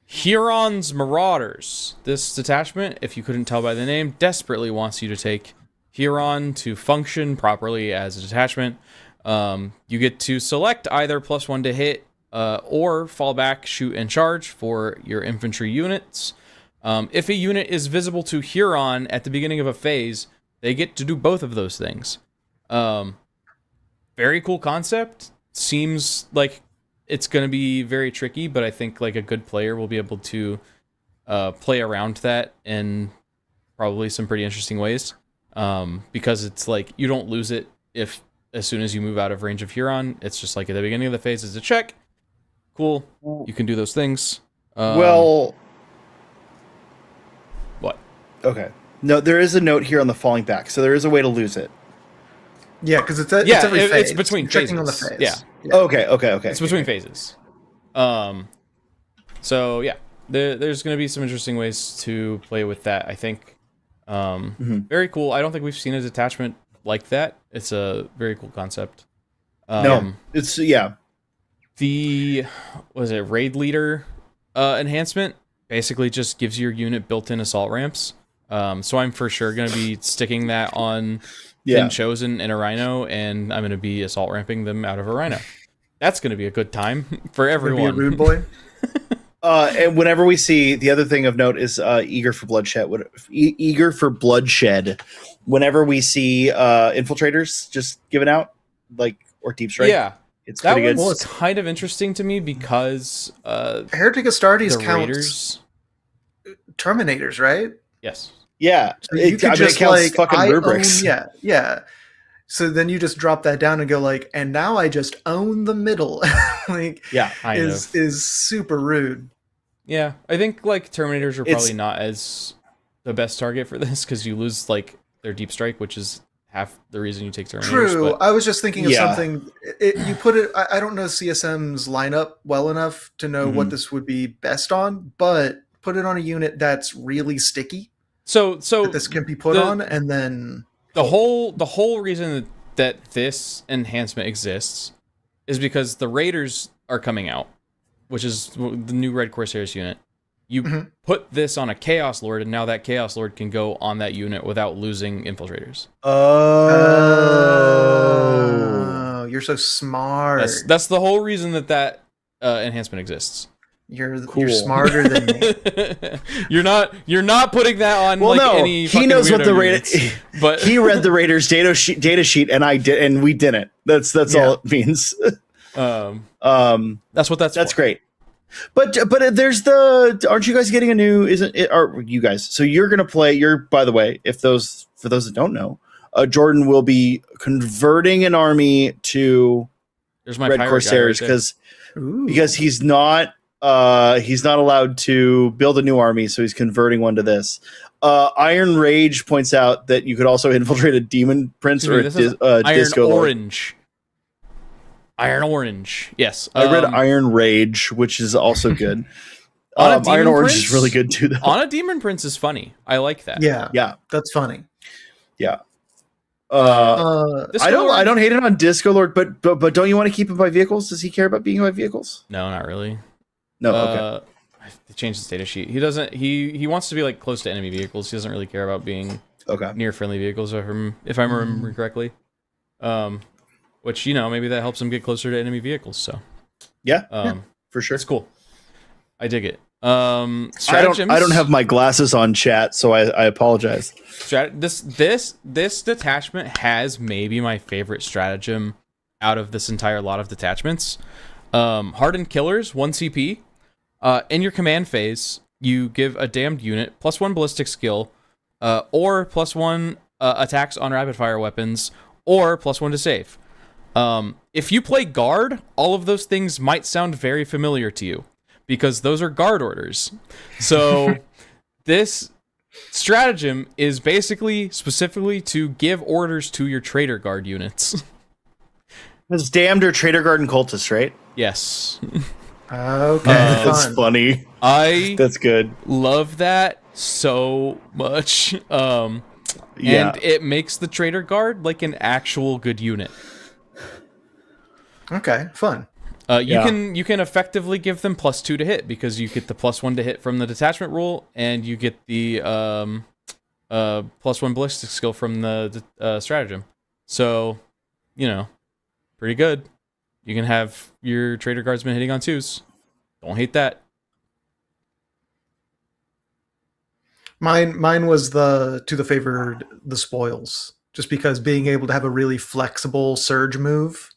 Huron's Marauders. This detachment, if you couldn't tell by the name, desperately wants you to take Huron to function properly as a detachment. You get to select either +1 to hit, or fall back, shoot, and charge for your infantry units. If a unit is visible to Huron at the beginning of a phase, they get to do both of those things. Very cool concept. Seems like it's going to be very tricky, but I think like a good player will be able to play around that in probably some pretty interesting ways. Because it's like you don't lose it if as soon as you move out of range of Huron. It's just like at the beginning of the phase is a check. Cool. You can do those things. Well, what? Okay. No, there is a note here on the falling back, so there is a way to lose it. Yeah, because it's every phase. It's between You're phases. checking on the phase. Yeah. Okay. It's between phases. So yeah, there's going to be some interesting ways to play with that, I think. Very cool. I don't think we've seen a detachment like that. It's a very cool concept. No, it's the raid leader enhancement basically just gives your unit built-in assault ramps. So I'm for sure going to be sticking that on Thin Chosen and a Rhino, and I'm going to be assault ramping them out of a Rhino. That's going to be a good time for everyone. Be a rude boy. And whenever we see, the other thing of note is eager for bloodshed. Eager for bloodshed. Whenever we see infiltrators just given out, like, or deep strike, it's that pretty good. Well, it's kind of interesting to me because Heretic Astartes counts Raiders. Terminators, right? Yes. Yeah, So you could just it counts like fucking rubrics. Yeah. So then you just drop that down and go like, and now I just own the middle. Like, is super rude. Yeah, I think like Terminators are probably not as the best target for this because you lose like their deep strike, which is half the reason you take Terminators. True. But... I was just thinking of something. You put it. I don't know CSM's lineup well enough to know what this would be best on, but put it on a unit that's really sticky. So that this can be put on, and then the whole reason that this enhancement exists is because the Raiders are coming out, which is the new Red Corsairs unit. You put this on a Chaos Lord, and now that Chaos Lord can go on that unit without losing infiltrators. Oh, you're so smart. That's the whole reason that enhancement exists. You're smarter than me. You're not putting that on. Well, no, any he knows what the Raider. But he read the Raiders data sheet, and I did, and we didn't. That's all it means. That's what that's. That's for. great. But there's aren't you guys getting a new? Isn't it? Are you guys? So you're gonna play. By the way, for those that don't know, Jordan will be converting an army to There's my Red Corsairs because he's not allowed to build a new army, so he's converting one to this. Iron Rage points out that you could also infiltrate a Demon Prince or a Disco Orange. Iron Orange, yes. I read Iron Rage, which is also good. Iron Orange is really good too, though. On a Demon Prince is funny. I like that. Yeah, that's funny. Yeah. I don't hate it on Disco Lord, but don't you want to keep him by vehicles? Does he care about being by vehicles? No, not really. No, okay. They changed the data sheet. He doesn't. He wants to be like close to enemy vehicles. He doesn't really care about being near friendly vehicles. If I'm remembering correctly, which maybe that helps him get closer to enemy vehicles. So yeah, for sure. It's cool. I dig it. I don't have my glasses on, chat, so I apologize. This detachment has maybe my favorite stratagem out of this entire lot of detachments. Hardened Killers, 1 CP. In your command phase, you give a damned unit +1 ballistic skill, or +1 attacks on rapid fire weapons, or +1 to save. If you play guard, all of those things might sound very familiar to you, because those are guard orders. So this stratagem is basically specifically to give orders to your traitor guard units. It's damned or traitor guard and cultists, right? Yes. Okay, that's funny. That's good. Love that so much. And it makes the traitor guard like an actual good unit. Okay, fun. You can effectively give them +2 to hit, because you get the +1 to hit from the detachment rule, and you get the +1 ballistic skill from the stratagem. So, pretty good. You can have your traitor guardsmen hitting on 2s. Don't hate that. Mine was the favored the spoils, just because being able to have a really flexible surge move.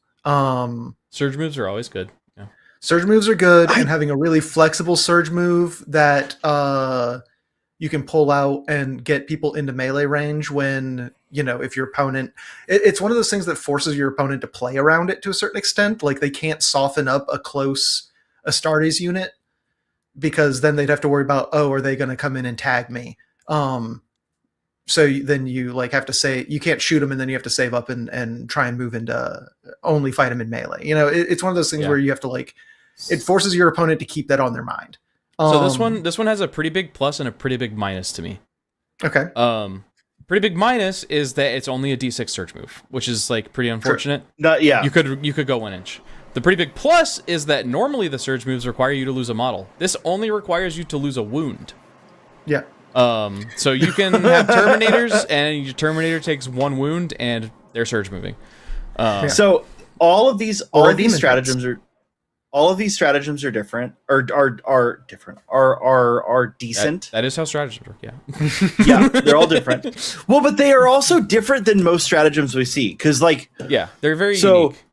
Surge moves are always good. Yeah. Surge moves are good, and having a really flexible surge move that you can pull out and get people into melee range when, if your opponent... It's one of those things that forces your opponent to play around it to a certain extent. Like, they can't soften up a close Astartes unit, because then they'd have to worry about, are they going to come in and tag me? So then you have to say, you can't shoot them, and then you have to save up and try and move into only fight them in melee. It's one of those things where you have to it forces your opponent to keep that on their mind. So this one has a pretty big plus and a pretty big minus to me. Okay. Pretty big minus is that it's only a D6 surge move, which is pretty unfortunate. Yeah. You could go 1 inch. The pretty big plus is that normally the surge moves require you to lose a model. This only requires you to lose a wound. Yeah. So you can have Terminators, and your Terminator takes 1 wound, and they're surge moving. So all of these stratagems are different, are decent. That is how stratagems work. Yeah. Yeah, they're all different. Well, but they are also different than most stratagems we see, because they're very unique.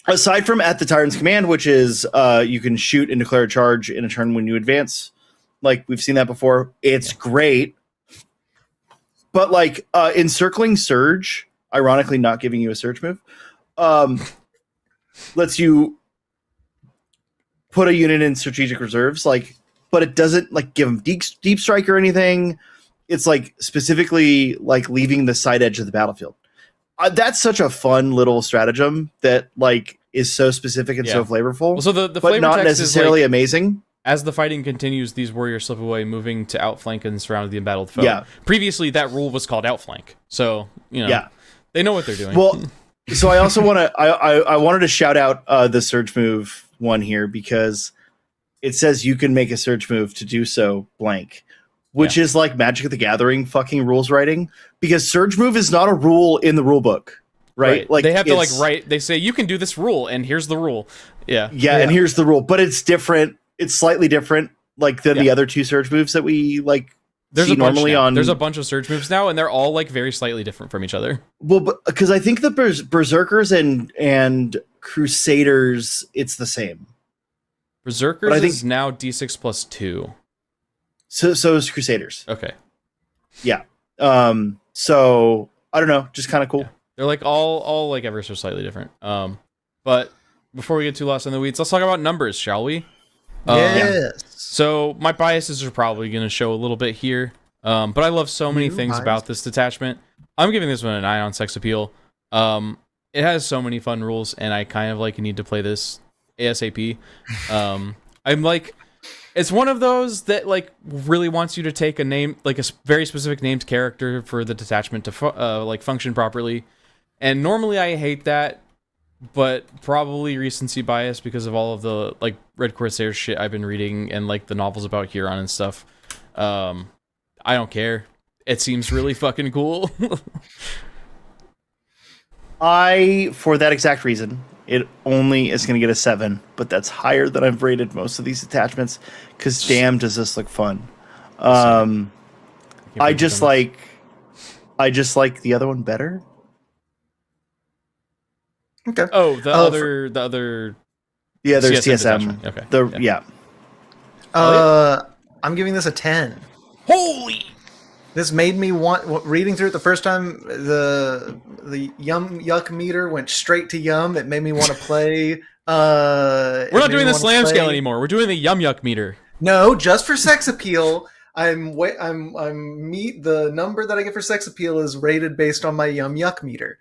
Aside from at the Tyrant's command, which is you can shoot and declare a charge in a turn when you advance. We've seen that before. It's great. But encircling surge, ironically not giving you a surge move, lets you put a unit in strategic reserves, but it doesn't give them deep strike or anything. It's specifically leaving the side edge of the battlefield. That's such a fun little stratagem that is so specific and so flavorful. Well, so the but flavor not text necessarily is amazing. As the fighting continues, these warriors slip away, moving to outflank and surround the embattled foe. Yeah. Previously, that rule was called outflank, so they know what they're doing. Well, so I also want to I wanted to shout out the surge move one here, because it says you can make a surge move to do so blank, which is like Magic the Gathering fucking rules writing, because surge move is not a rule in the rule book, right? Like they have to like write. They say you can do this rule, and here's the rule. Yeah, and here's the rule, but it's different. It's slightly different, like than the other two surge moves that we like. There's a bunch of surge moves now, and they're all like very slightly different from each other. Well, because I think the Berserkers and Crusaders, it's the same. Berserkers is now D6+2. So is Crusaders. Okay. Yeah. So I don't know, just kind of cool. Yeah. They're like all like ever so slightly different. But before we get too lost in the weeds, let's talk about numbers, shall we? Yes. So my biases are probably going to show a little bit here. But I love so many things about this detachment. I'm giving this one an 9 on sex appeal. It has so many fun rules, and I kind of like need to play this ASAP. I'm like, it's one of those that like really wants you to take a name, like a very specific named character for the detachment to like function properly. And normally I hate that, but probably recency bias because of all of the like Red Corsair shit I've been reading and like the novels about Huron and stuff. I don't care. It seems really fucking cool. For that exact reason, it only is going to get a 7, but that's higher than I've rated most of these attachments, because damn, does this look fun. I just like the other one better. Okay. Oh, the other. Yeah, there's CSM. Okay. I'm giving this a 10. Holy! This made me want. Reading through it the first time, the yum yuck meter went straight to yum. It made me want to play. We're not doing the slam scale anymore. We're doing the yum yuck meter. No, just for sex appeal. The number that I get for sex appeal is rated based on my yum yuck meter.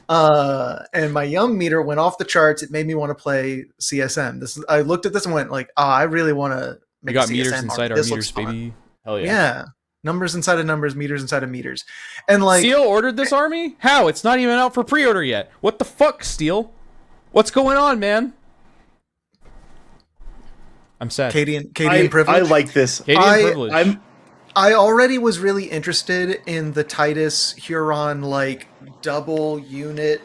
And my yum meter went off the charts. It made me want to play CSM. I looked at this and went like, I really want to make we got CSM meters art. inside our meters, baby. Hell yeah. Yeah. Numbers inside of numbers, meters inside of meters. And like Steel ordered this army? How? It's not even out for pre-order yet. What the fuck, Steel? What's going on, man? I'm sad. Cadian privilege. I like this. Cadian privilege. I already was really interested in the Titus Huron like double unit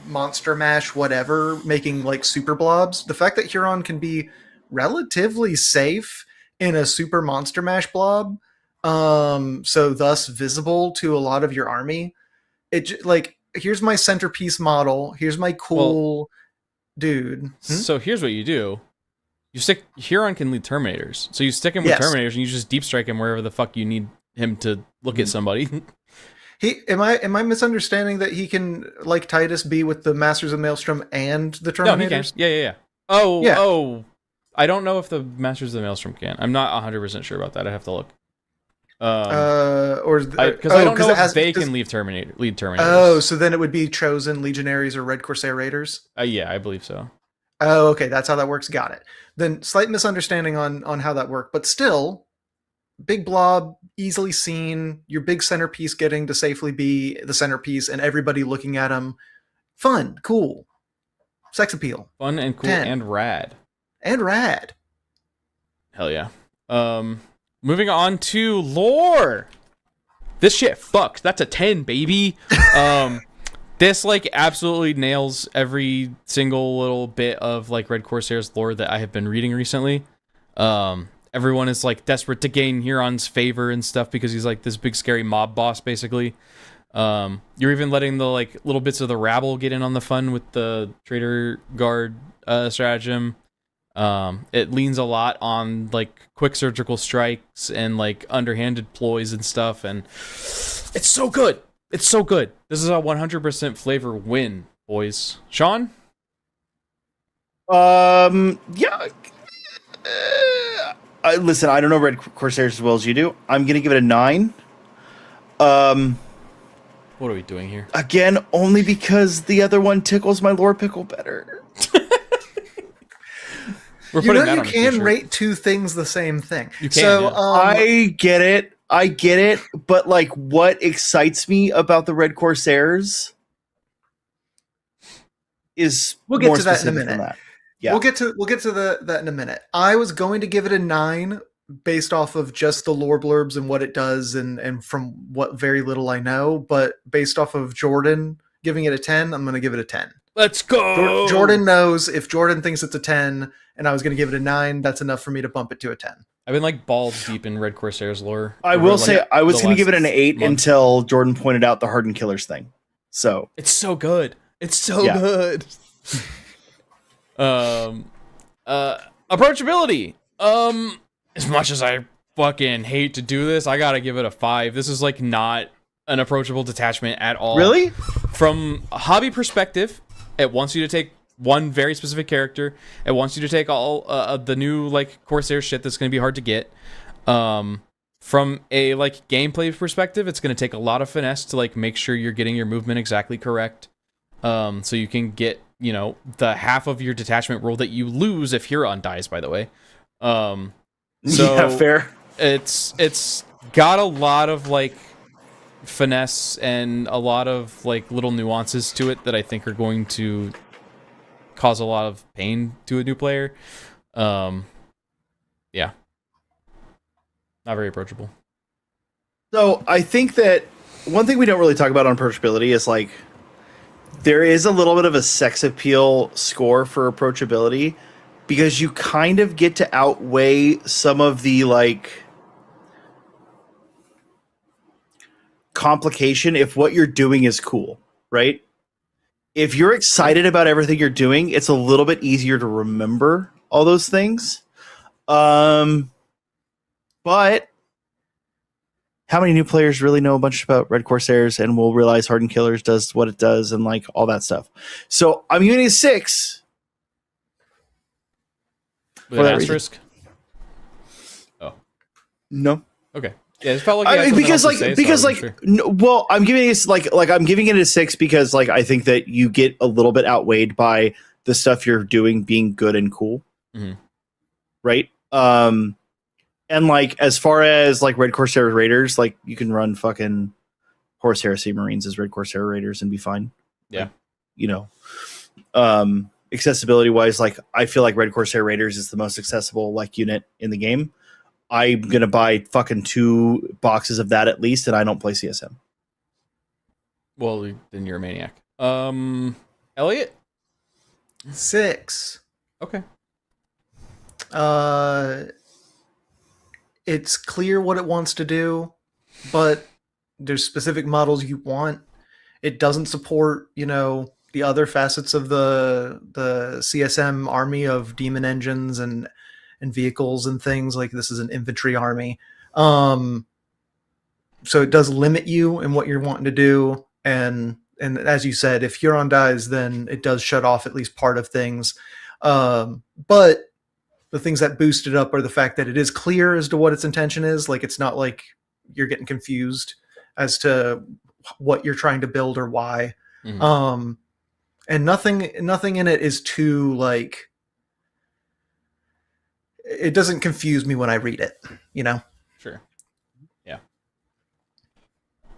monster mash whatever, making like super blobs. The fact that Huron can be relatively safe in a super monster mash blob, so thus visible to a lot of your army. It like, here's my centerpiece model. Here's my cool dude. So here's what you do. You stick Huron can lead Terminators. So you stick him with Terminators and you just deep strike him wherever the fuck you need him to look at somebody. Am I misunderstanding that he can, like Titus, be with the Masters of Maelstrom and the Terminators? No, he can. Yeah. Oh, I don't know if the Masters of the Maelstrom can. I'm not 100% sure about that. I have to look. Because I don't know if they can lead Terminators. Oh, so then it would be Chosen Legionaries or Red Corsair Raiders? Yeah, I believe so. Oh, okay, that's how that works. Got it. Then slight misunderstanding on how that worked, but still, big blob, easily seen. Your big centerpiece getting to safely be the centerpiece, and everybody looking at him. Fun, cool, sex appeal, fun and cool 10. and rad. Hell yeah. Moving on to lore. This shit fucks. That's a 10, baby. This like absolutely nails every single little bit of like Red Corsair's lore that I have been reading recently. Everyone is like desperate to gain Huron's favor and stuff because he's like this big scary mob boss basically. You're even letting the like little bits of the rabble get in on the fun with the Traitor Guard stratagem. It leans a lot on like quick surgical strikes and like underhanded ploys and stuff, and it's so good. It's so good. This is a 100% flavor win, boys. Sean? Yeah. Listen, I don't know Red Corsairs as well as you do. I'm gonna give it a 9. What are we doing here? Again, only because the other one tickles my lore pickle better. You can rate two things the same thing. You can. I get it, but like, what excites me about the Red Corsairs is we'll get to that in a minute. Yeah. We'll get to that in a minute. I was going to give it a 9 based off of just the lore blurbs and what it does and from what very little I know, but based off of Jordan giving it a 10, I'm going to give it a 10. Let's go. Jordan knows if Jordan thinks it's a 10 and I was going to give it a 9, that's enough for me to bump it to a 10. I've been like balls deep in Red Corsairs lore. I will say I was going to give it an 8 until Jordan pointed out the Hardened Killers thing. So it's so good. It's so good. Approachability. As much as I fucking hate to do this, I gotta give it a 5. This is like not an approachable detachment at all. Really? From a hobby perspective, it wants you to take one very specific character. It wants you to take all the new like Corsair shit that's gonna be hard to get. From a like gameplay perspective, it's gonna take a lot of finesse to like make sure you're getting your movement exactly correct. So you can get, you know, the half of your detachment roll that you lose if Huron dies, by the way. So yeah, fair. It's got a lot of like finesse and a lot of like little nuances to it that I think are going to cause a lot of pain to a new player. Yeah. Not very approachable. So I think that one thing we don't really talk about on approachability is like there is a little bit of a sex appeal score for approachability because you kind of get to outweigh some of the like complication if what you're doing is cool, right? If you're excited about everything you're doing, it's a little bit easier to remember all those things. But how many new players really know a bunch about Red Corsairs and will realize Hardened Killers does what it does and like all that stuff? So I'm giving it a 6. With an asterisk? Oh. No. Okay. Yeah, it felt like well, I'm giving it I'm giving it a 6 because like I think that you get a little bit outweighed by the stuff you're doing being good and cool. Mm-hmm. Right? And like as far as like Red Corsair Raiders, like you can run fucking Horse Heresy Marines as Red Corsair Raiders and be fine. Yeah. Like, you know. Accessibility wise, like I feel like Red Corsair Raiders is the most accessible like unit in the game. I'm gonna buy fucking 2 boxes of that at least, and I don't play CSM. Well, then you're a maniac. Elliot? 6. Okay. It's clear what it wants to do, but there's specific models you want. It doesn't support, you know, the other facets of the CSM army of demon engines and vehicles and things. Like this is an infantry army. So it does limit you in what you're wanting to do. And as you said, if Huron dies, then it does shut off at least part of things. But the things that boost it up are the fact that it is clear as to what its intention is. Like it's not like you're getting confused as to what you're trying to build or why. Mm-hmm. And nothing in it is too like, it doesn't confuse me when I read it, you know? Sure. Yeah.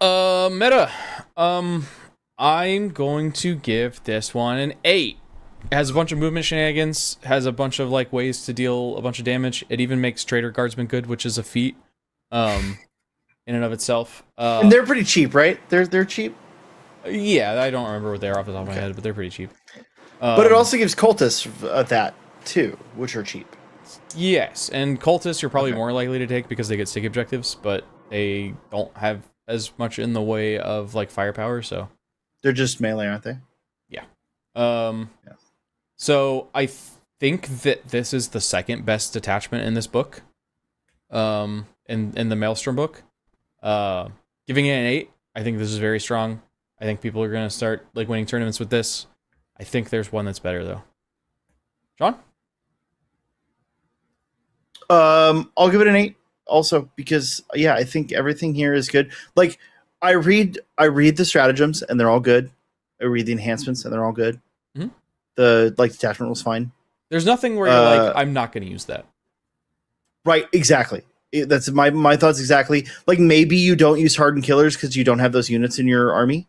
Meta. I'm going to give this one an 8. It has a bunch of movement shenanigans, has a bunch of like ways to deal a bunch of damage. It even makes Trader Guardsmen good, which is a feat in and of itself. And they're pretty cheap, right? They're cheap. Yeah, I don't remember what they are off the top of my head, but they're pretty cheap. But it also gives cultists that too, which are cheap. Yes, and cultists you're probably more likely to take because they get stick objectives, but they don't have as much in the way of like firepower, so they're just melee, aren't they? Yeah. So I think that this is the second best detachment in this book. In the Maelstrom book. Giving it an 8. I think this is very strong. I think people are gonna start like winning tournaments with this. I think there's one that's better though. John? I'll give it an 8 also because yeah, I think everything here is good. Like I read the stratagems and they're all good. I read the enhancements and they're all good. Mm-hmm. The like detachment was fine. There's nothing where you're like, I'm not going to use that. Right, exactly. That's my thoughts exactly. Like maybe you don't use Hardened Killers because you don't have those units in your army.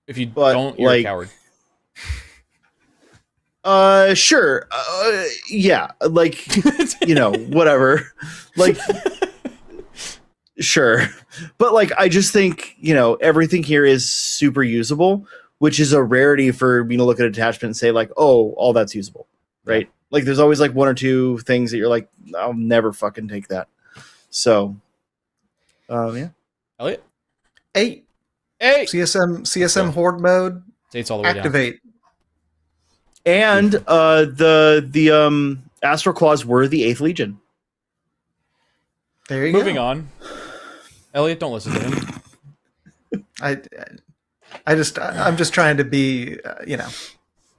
If you don't, you're like, a coward. Sure. Yeah, like, whatever. Like, sure. But, like, I just think, everything here is super usable, which is a rarity for me to look at a detachment and say, like, oh, all that's usable, right? Yeah. Like, there's always, like, one or two things that you're like, I'll never fucking take that. So, yeah. Elliot? 8. CSM Horde mode. 8's all the way activate. Down. And the Astral Claws were the 8th Legion. There you go. Moving on. Elliot, don't listen to him. I'm just trying to be,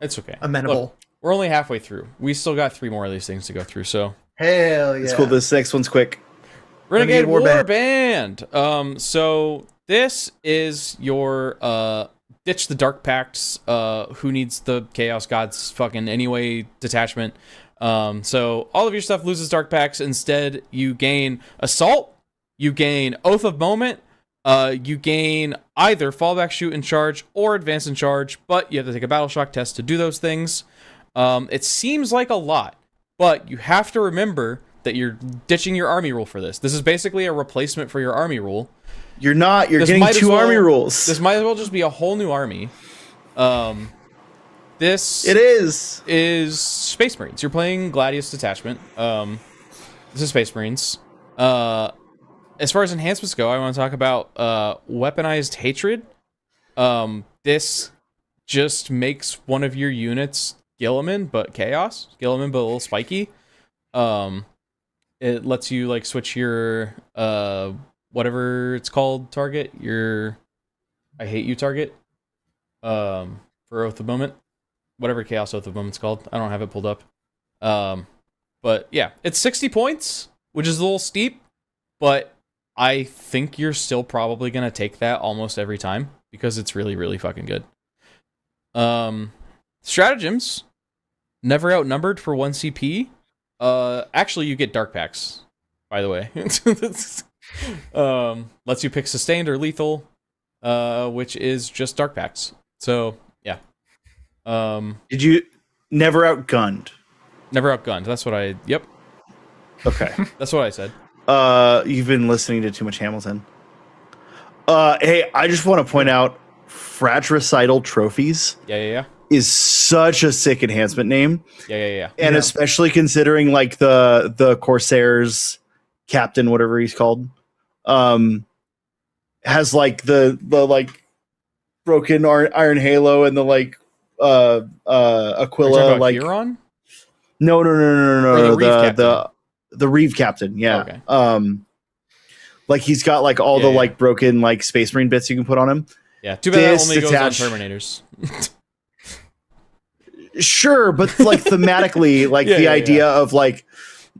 it's okay. Amenable. Look, we're only halfway through. We still got 3 more of these things to go through. So hell yeah, it's cool. This next one's quick. Renegade Warband. So this is your ditch the Dark Pacts. Who needs the Chaos Gods fucking anyway detachment. So all of your stuff loses Dark Pacts. Instead, you gain Assault, you gain Oath of Moment, you gain either Fallback, Shoot, and Charge, or Advance and Charge, but you have to take a Battle Shock test to do those things. It seems like a lot, but you have to remember that you're ditching your army rule for this. This is basically a replacement for your army rule. You're getting 2 army rules. This might as well just be a whole new army. This is Space Marines. You're playing Gladius Detachment. This is Space Marines. As far as enhancements go, I want to talk about Weaponized Hatred. This just makes one of your units Guilliman, but Chaos. Guilliman, but a little spiky. It lets you like switch your whatever it's called target. Your I hate you target. For Oath of Moment. Whatever Chaos Oath of Moment's called. I don't have it pulled up. But yeah, it's 60 points, which is a little steep, but I think you're still probably going to take that almost every time because it's really, really fucking good. Stratagems, never outnumbered for 1 CP. Actually, you get Dark Packs, by the way. Lets you pick Sustained or Lethal, which is just Dark Packs. So, yeah. Did you never outgunned? Never outgunned. That's what I... Yep. Okay. That's what I said. You've been listening to too much Hamilton. Hey, I just want to point out Fratricidal Trophies. Yeah. Is such a sick enhancement name. Yeah. And especially considering like the Corsairs captain, whatever he's called, has like the like broken iron halo and the like Aquila like Huron? No. The Reeve captain, yeah. Okay. Like he's got like all the like broken like Space Marine bits you can put on him. Yeah, too bad that only goes on Terminators. Sure, but like thematically, like the idea of like,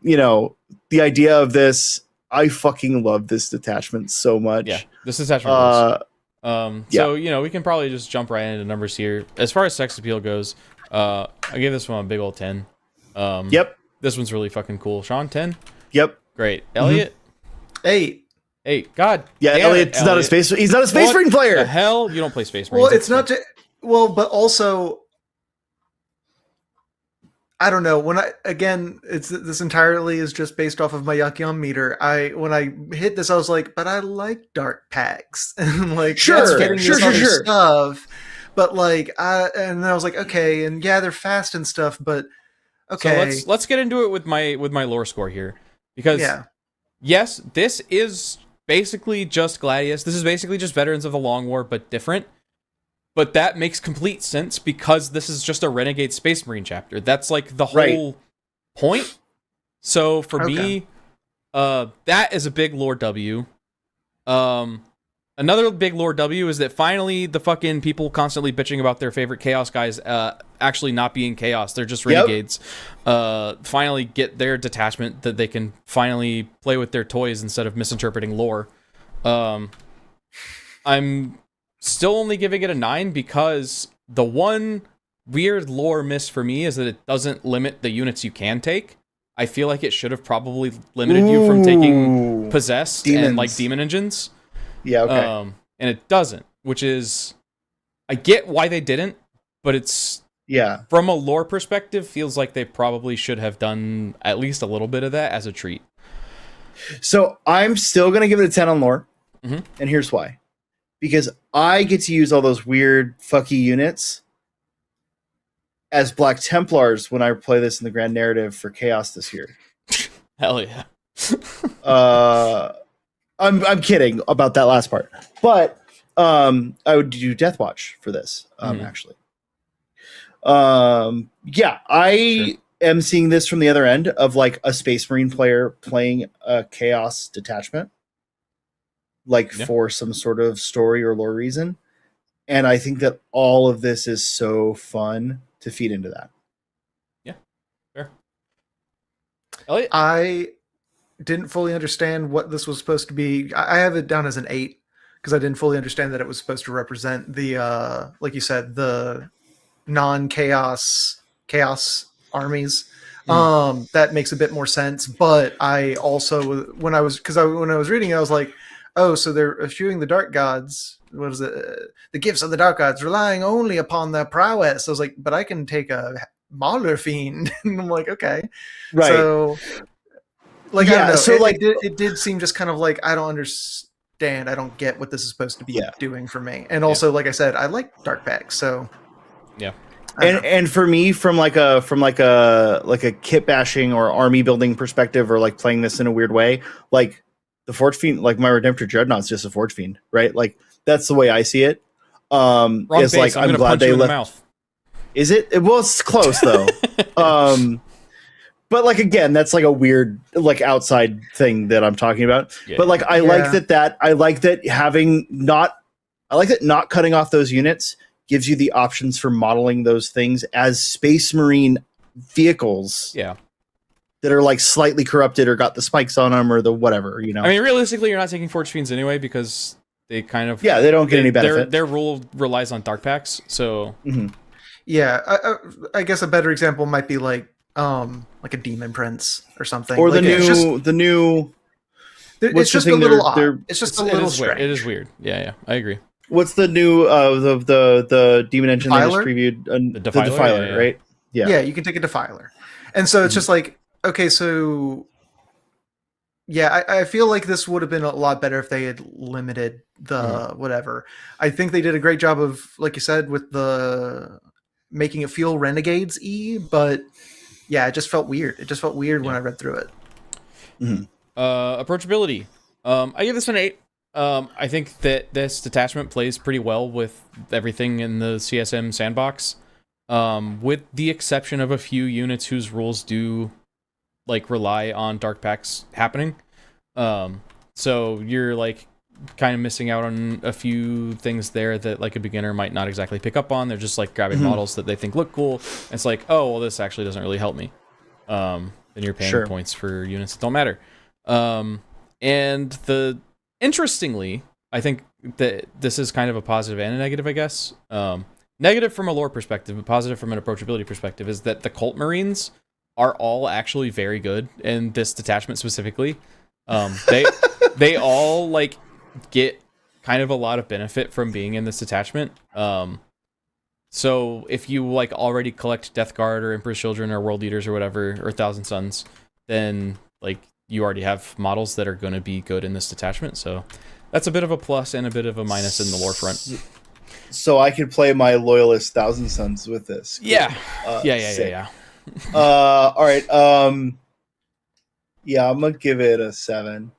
the idea of this, I fucking love this detachment so much. Yeah, this detachment So, we can probably just jump right into numbers here. As far as sex appeal goes, I gave this one a big old 10. Yep. This one's really fucking cool. Sean, 10? Yep. Great. Elliot? 8. God. Yeah, Elliot's not a space. He's not a Space Marine player. The hell? You don't play Space Marines. Well, it's not just. Well, but also, I don't know. This entirely is just based off of my Yakion meter. When I hit this, I was like, but I like Dark Packs and like sure. stuff. But like, and I was like, okay, and yeah, they're fast and stuff, but okay. So let's get into it with my lore score here, because yes, this is basically just Gladius. This is basically just Veterans of the Long War, but different. But that makes complete sense because this is just a Renegade Space Marine chapter. That's like the whole point. So for me, that is a big lore W. Another big lore W is that finally the fucking people constantly bitching about their favorite Chaos guys actually not being Chaos. They're just Renegades. Finally get their detachment that they can finally play with their toys instead of misinterpreting lore. I'm still only giving it a 9 because the one weird lore miss for me is that it doesn't limit the units you can take. I feel like it should have probably limited you from taking Possessed and like Demon Engines. Yeah, okay. And it doesn't, which is, I get why they didn't, but it's Yeah. From a lore perspective, feels like they probably should have done at least a little bit of that as a treat. So I'm still going to give it a 10 on lore. Mm-hmm. And here's why. Because I get to use all those weird fucky units as Black Templars when I play this in the Grand Narrative for Chaos this year. Hell yeah. I'm kidding about that last part. But I would do Deathwatch for this, actually. Yeah, I am seeing this from the other end of like a Space Marine player playing a Chaos detachment, for some sort of story or lore reason. And I think that all of this is so fun to feed into that. Yeah, fair. Elliot? I didn't fully understand what this was supposed to be. I have it down as an 8 because I didn't fully understand that it was supposed to represent the, like you said, the non-chaos armies. That makes a bit more sense. But I also, when I was reading it, I was like, oh, so they're eschewing the dark gods. What is it? The gifts of the dark gods, relying only upon their prowess. I was like, but I can take a Mauler Fiend. And I'm like, okay. Right. So, like, yeah, I don't know. so it did seem just kind of like, I don't understand. I don't get what this is supposed to be doing for me. And also, like I said, I like dark packs. So, yeah. And for me, from like a kit bashing or army building perspective, or like playing this in a weird way, like the Forge Fiend, like my Redemptor Dreadnought's just a Forge Fiend, right? Like that's the way I see it. Wrong it's base. like I'm glad they left. Mouth. Is it? Well, it's close though. But like again, that's like a weird like outside thing that I'm talking about. Yeah. But like I like that not cutting off those units gives you the options for modeling those things as Space Marine vehicles. Yeah. That are like slightly corrupted or got the spikes on them or the whatever, you know. I mean, realistically, you're not taking Forge Fiends anyway because they kind of they don't get any benefit. Their rule relies on dark packs, so yeah. I guess a better example might be like a Demon Prince or something, or like it's just a little odd. It's just a little strange. It is weird. Yeah, I agree. What's the new the demon engine they just previewed? The Defiler, right? Yeah, you can take a Defiler, and so it's just like, okay, so yeah, I feel like this would have been a lot better if they had limited the whatever. I think they did a great job of, like you said, with the making it feel Renegades-y, but yeah, it just felt weird. It just felt weird when I read through it. Approachability. I give this an 8. I think that this detachment plays pretty well with everything in the CSM sandbox, with the exception of a few units whose rules do like rely on dark packs happening. So you're like kind of missing out on a few things there that like a beginner might not exactly pick up on. They're just like grabbing models that they think look cool. And it's like, oh, well, this actually doesn't really help me. Then you're paying points for units that don't matter. Interestingly, I think that this is kind of a positive and a negative, I guess. Negative from a lore perspective, but positive from an approachability perspective is that the Cult Marines are all actually very good in this detachment specifically. They all like get kind of a lot of benefit from being in this detachment. So if you like already collect Death Guard or Emperor's Children or World Eaters or whatever, or Thousand Suns, then like you already have models that are going to be good in this detachment. So that's a bit of a plus and a bit of a minus in the lore front. So I could play my Loyalist Thousand Suns with this. Yeah. Yeah. All right. Yeah, I'm gonna give it a 7.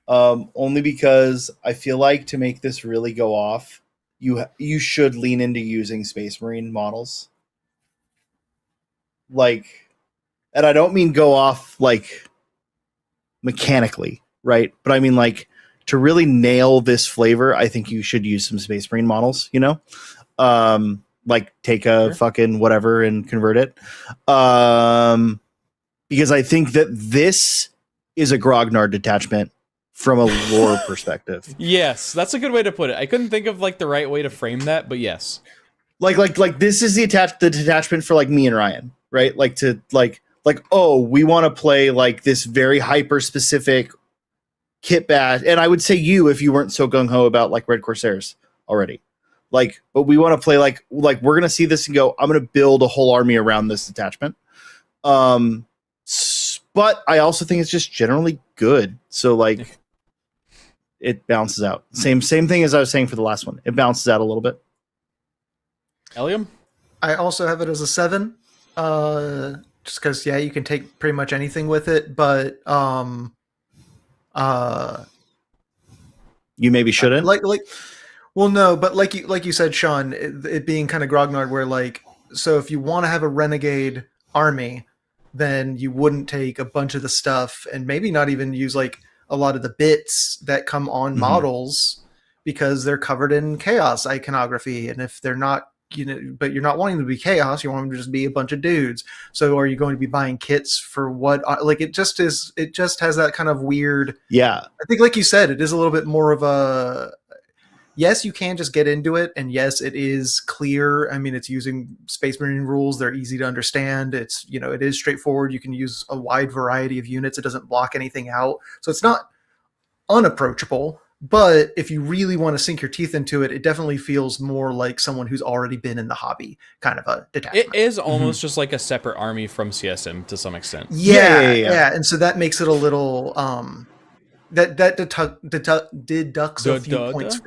Only because I feel like to make this really go off, you should lean into using Space Marine models. Like, and I don't mean go off like mechanically, right? But I mean like to really nail this flavor, I think you should use some Space Marine models, you know? Like take a fucking whatever and convert it. Because I think that this is a grognard detachment from a lore perspective. Yes, that's a good way to put it. I couldn't think of like the right way to frame that, but yes. Like this is the detachment for like me and Ryan, right? Like to like oh, we want to play like this very hyper specific kit bash. And I would say you if you weren't so gung ho about like Red Corsairs already. but we want to play like we're gonna see this and go, I'm gonna build a whole army around this detachment. But I also think it's just generally good. So like it balances out. Same thing as I was saying for the last one. It balances out a little bit. Eliam? I also have it as a 7. Just because, you can take pretty much anything with it, but you maybe shouldn't. Well, no, but like you said, Sean, it being kind of grognard, where like, so if you want to have a renegade army, then you wouldn't take a bunch of the stuff and maybe not even use like a lot of the bits that come on models, because they're covered in chaos iconography, and if they're not, but you're not wanting them to be chaos, you want them to just be a bunch of dudes. So are you going to be buying kits for what? Like it just has that kind of weird. Yeah. I think, like you said, it is a little bit more of a, yes, you can just get into it. And yes, it is clear. I mean, it's using Space Marine rules. They're easy to understand. It's, it is straightforward. You can use a wide variety of units. It doesn't block anything out. So it's not unapproachable. But if you really want to sink your teeth into it, it definitely feels more like someone who's already been in the hobby, kind of a detachment. It is almost just like a separate army from CSM to some extent. Yeah. And so that makes it a little that deducts a few points.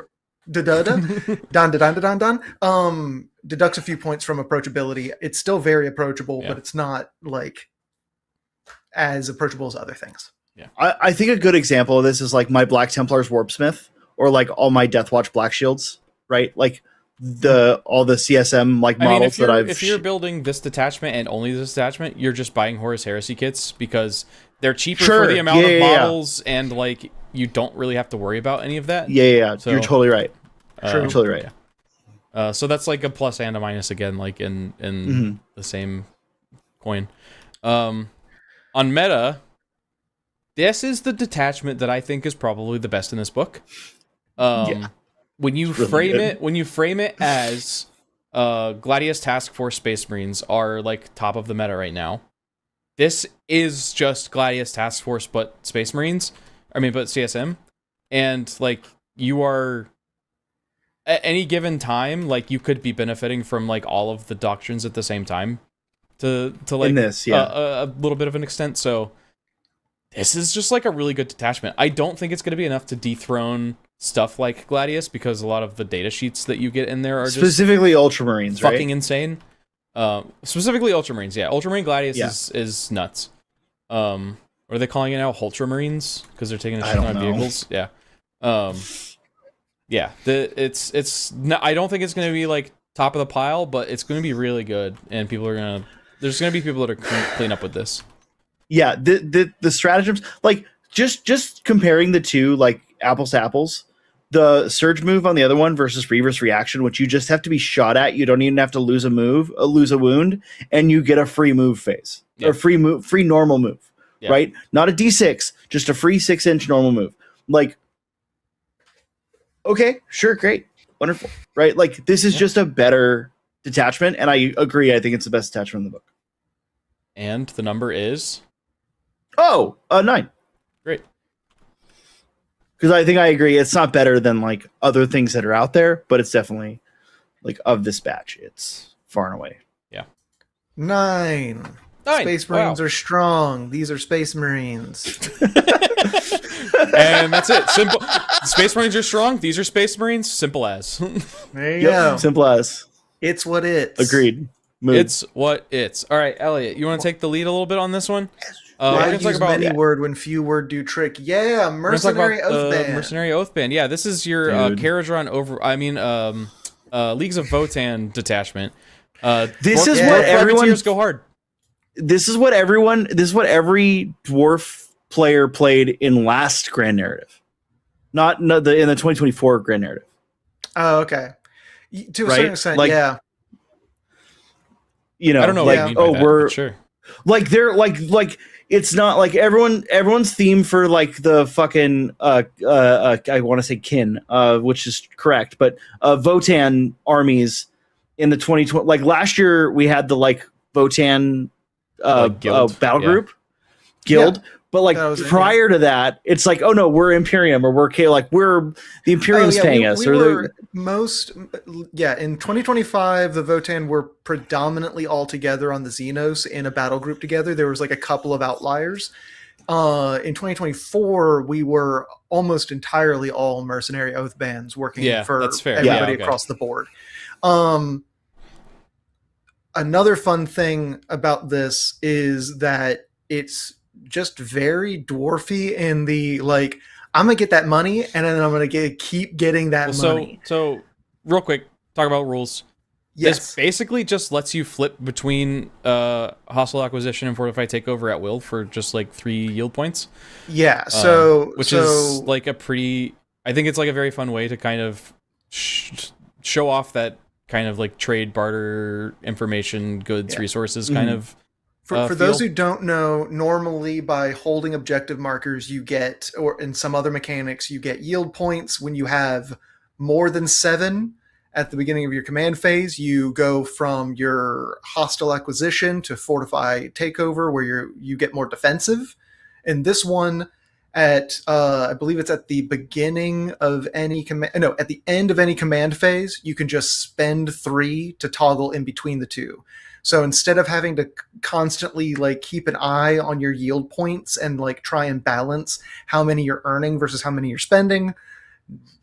Deducts a few points from approachability. It's still very approachable, but it's not like as approachable as other things. Yeah, I think a good example of this is like my Black Templar's Warpsmith, or like all my Deathwatch Black Shields, right? Like all the CSM models if you're building this detachment and only this detachment, you're just buying Horus Heresy kits because they're cheaper for the amount of models, and like you don't really have to worry about any of that. So, you're totally right. You're totally right. So that's like a plus and a minus again, like in the same coin. On meta, this is the detachment that I think is probably the best in this book. When you frame it as Gladius Task Force Space Marines are like top of the meta right now. This is just Gladius Task Force, but Space Marines. But CSM, and like you are at any given time, like you could be benefiting from like all of the doctrines at the same time. To like in this, a little bit of an extent. So this is just like a really good detachment. I don't think it's going to be enough to dethrone stuff like Gladius, because a lot of the data sheets that you get in there are specifically Ultramarines, fucking insane. Specifically Ultramarines, yeah. Ultramarine Gladius is nuts. What are they calling it now? Ultramarines, because they're taking a shit on vehicles. Yeah. Yeah. I don't think it's going to be like top of the pile, but it's going to be really good, and there's going to be people that are clean up with this. Yeah, the stratagems, like just comparing the two, like apples to apples, the surge move on the other one versus reverse reaction, which you just have to be shot at. You don't even have to lose a wound, and you get a free move phase or free normal move, right? Not a D6, just a free 6-inch normal move. Like, okay, sure, great, wonderful, right? Like this is just a better detachment, and I agree. I think it's the best detachment in the book. And the number is 9. Great. Because I think I agree. It's not better than like other things that are out there, but it's definitely like of this batch, it's far and away. Yeah. 9. Space Marines are strong. These are Space Marines. And that's it. Simple. Space Marines are strong. These are Space Marines. Simple as. There you go. Simple as. It's what it's. Agreed. Move. It's what it's. All right, Elliot, you want to take the lead a little bit on this one? We're going to talk about many word when few word do trick. Yeah, Mercenary Oathband. Mercenary Oathband. Yeah, this is your Karadron Leagues of Votann detachment. This is what everyone go hard. This is what every dwarf player played in last Grand Narrative, not in the 2024 Grand Narrative. Oh, okay. To a certain extent, yeah. You know, I don't know. We're sure. Like they're like it's not like everyone's theme for like the fucking I want to say kin, which is correct, but Votann armies in the 2020, like last year we had the like Votann guild. battle group guild, But like prior to that, it's like, oh no, we're Imperium or we're like we're the Imperium's paying us. We were in 2025, the Votann were predominantly all together on the Xenos in a battle group together. There was like a couple of outliers. In 2024, we were almost entirely all mercenary Oathbands working for everybody across the board. Another fun thing about this is that it's just very dwarfy in the like, I'm gonna get that money and then I'm gonna keep getting that money. So real quick, talk about rules. Yes. This basically just lets you flip between hostile acquisition and fortified takeover at will for just like 3 yield points. Yeah. Which is like a pretty. I think it's like a very fun way to kind of show off that kind of like trade, barter, information, goods, resources kind of. For those who don't know, normally by holding objective markers, you get, or in some other mechanics, you get yield points. When you have more than 7 at the beginning of your command phase, you go from your hostile acquisition to fortify takeover, where you get more defensive. And this one, at I believe it's at the beginning of any at the end of any command phase, you can just spend 3 to toggle in between the two. So instead of having to constantly like keep an eye on your yield points and like try and balance how many you're earning versus how many you're spending,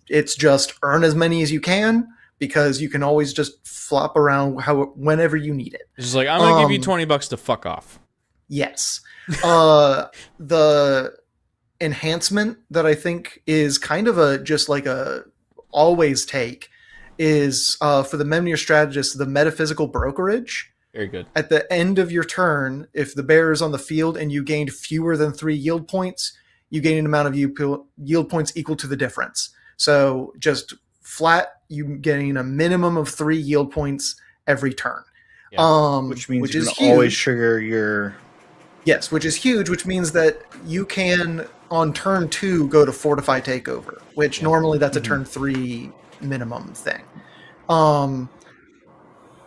it's just earn as many as you can, because you can always just flop around whenever you need it. It's just like, I'm going to give you $20 to fuck off. Yes. The enhancement that I think is kind of a always take is for the Memnir strategist, the metaphysical brokerage. Very good. At the end of your turn, if the bearer is on the field and you gained fewer than 3 yield points, you gain an amount of yield points equal to the difference. So just flat, you getting a minimum of 3 yield points every turn. Yeah. Which means you can always trigger your... Yes, which is huge, which means that you can, on turn 2, go to Fortify Takeover, which normally that's a turn 3 minimum thing.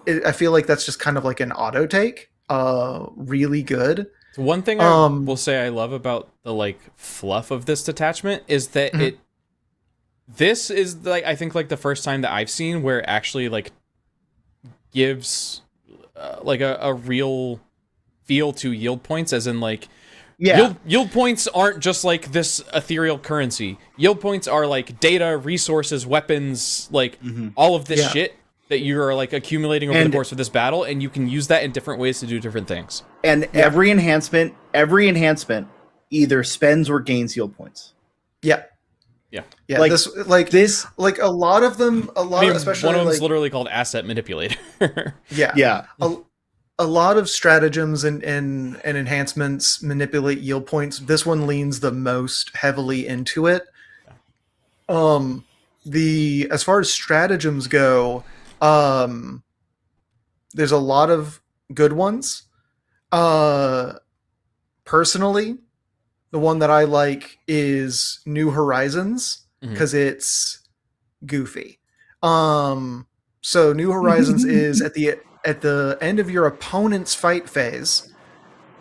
I feel like that's just kind of like an auto take. Really good. So one thing I will say I love about the like fluff of this detachment is that this is like, I think like the first time that I've seen where it actually like gives like a real feel to yield points, as in like yield points aren't just like this ethereal currency. Yield points are like data, resources, weapons, like all of this shit that you're like accumulating over the course of this battle, and you can use that in different ways to do different things. And every enhancement either spends or gains yield points. Yeah. Like this, like a lot of them, especially one of them's like, literally called Asset Manipulator. A lot of stratagems and enhancements manipulate yield points. This one leans the most heavily into it. As far as stratagems go, there's a lot of good ones. Personally, the one that I like is New Horizons, because it's goofy. So New Horizons is at the end of your opponent's fight phase,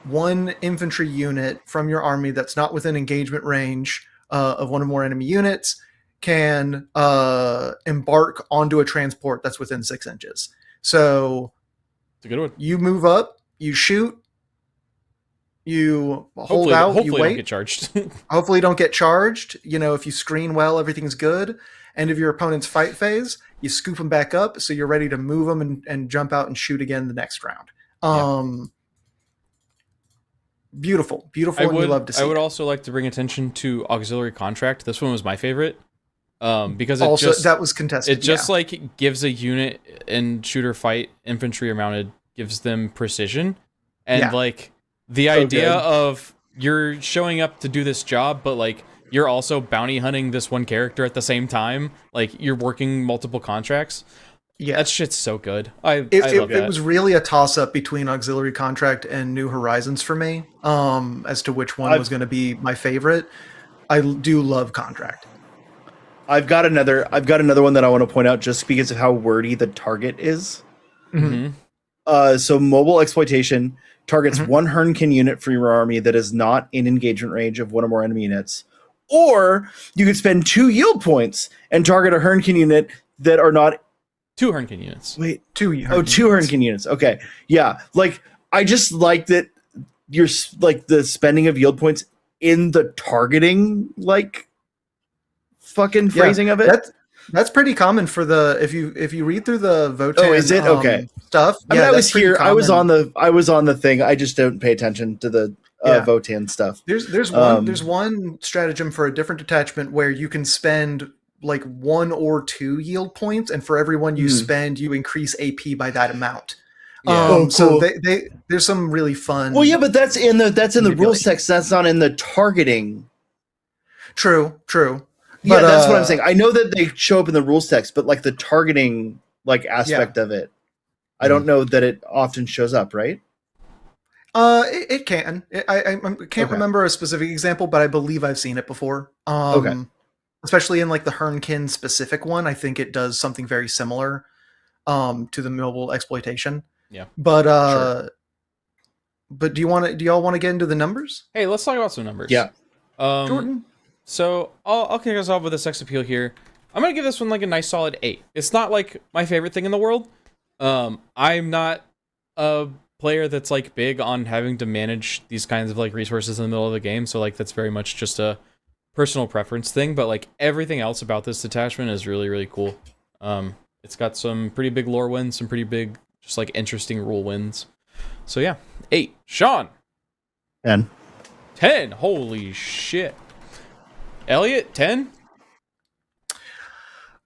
1 infantry unit from your army that's not within engagement range of one or more enemy units can embark onto a transport that's within 6 inches. So it's a good one. You move up, you shoot, you hold out, you wait. Don't get charged. Hopefully don't get charged. If you screen well, everything's good. End of your opponent's fight phase, you scoop them back up so you're ready to move them and jump out and shoot again the next round. Beautiful, and you love to see. I would also like to bring attention to Auxiliary Contract. This one was my favorite. Because that was contested. It just like gives a unit in shooter fight, infantry or mounted, gives them precision, and like the idea of you're showing up to do this job, but like you're also bounty hunting this one character at the same time. Like you're working multiple contracts. Yeah, that shit's so good. I love that. It was really a toss-up between Auxiliary Contract and New Horizons for me, as to which one was going to be my favorite. I do love Contract. I've got another one that I want to point out just because of how wordy the target is. So mobile exploitation targets one Hernkin unit for your army that is not in engagement range of one or more enemy units. Or you could spend 2 yield points and target a Hernkin unit that are not 2 Hernkin units. Wait, 2 Hernkin units. Okay, yeah. Like I just like that you're like the spending of yield points in the targeting like fucking phrasing of it. That's pretty common for the if you read through the Votann. Oh, is it okay? Stuff. I mean, I was here. Common. I was on the thing. I just don't pay attention to the Votann stuff. There's one stratagem for a different detachment where you can spend like 1 or 2 yield points, and for every one you spend, you increase AP by that amount. Yeah. Cool. So there's some really fun. Well, yeah, but that's in the rules text. That's not in the targeting. True. Yeah, that's what I'm saying. I know that they show up in the rules text, but like the targeting like aspect of it, I don't know that it often shows up, right? It can. I can't remember a specific example, but I believe I've seen it before. Especially in like the Hernkin specific one, I think it does something very similar to the mobile exploitation. Yeah. But but do y'all want to get into the numbers? Hey, let's talk about some numbers. Yeah. Jordan. So I'll kick us off with a sex appeal here. I'm gonna give this one like a nice solid 8. It's not like my favorite thing in the world. I'm not a player that's like big on having to manage these kinds of like resources in the middle of the game, so like that's very much just a personal preference thing. But like everything else about this detachment is really, really cool. It's got some pretty big lore wins, some pretty big just like interesting rule wins. So yeah, 8. Sean. 10. Holy shit. Elliot, 10?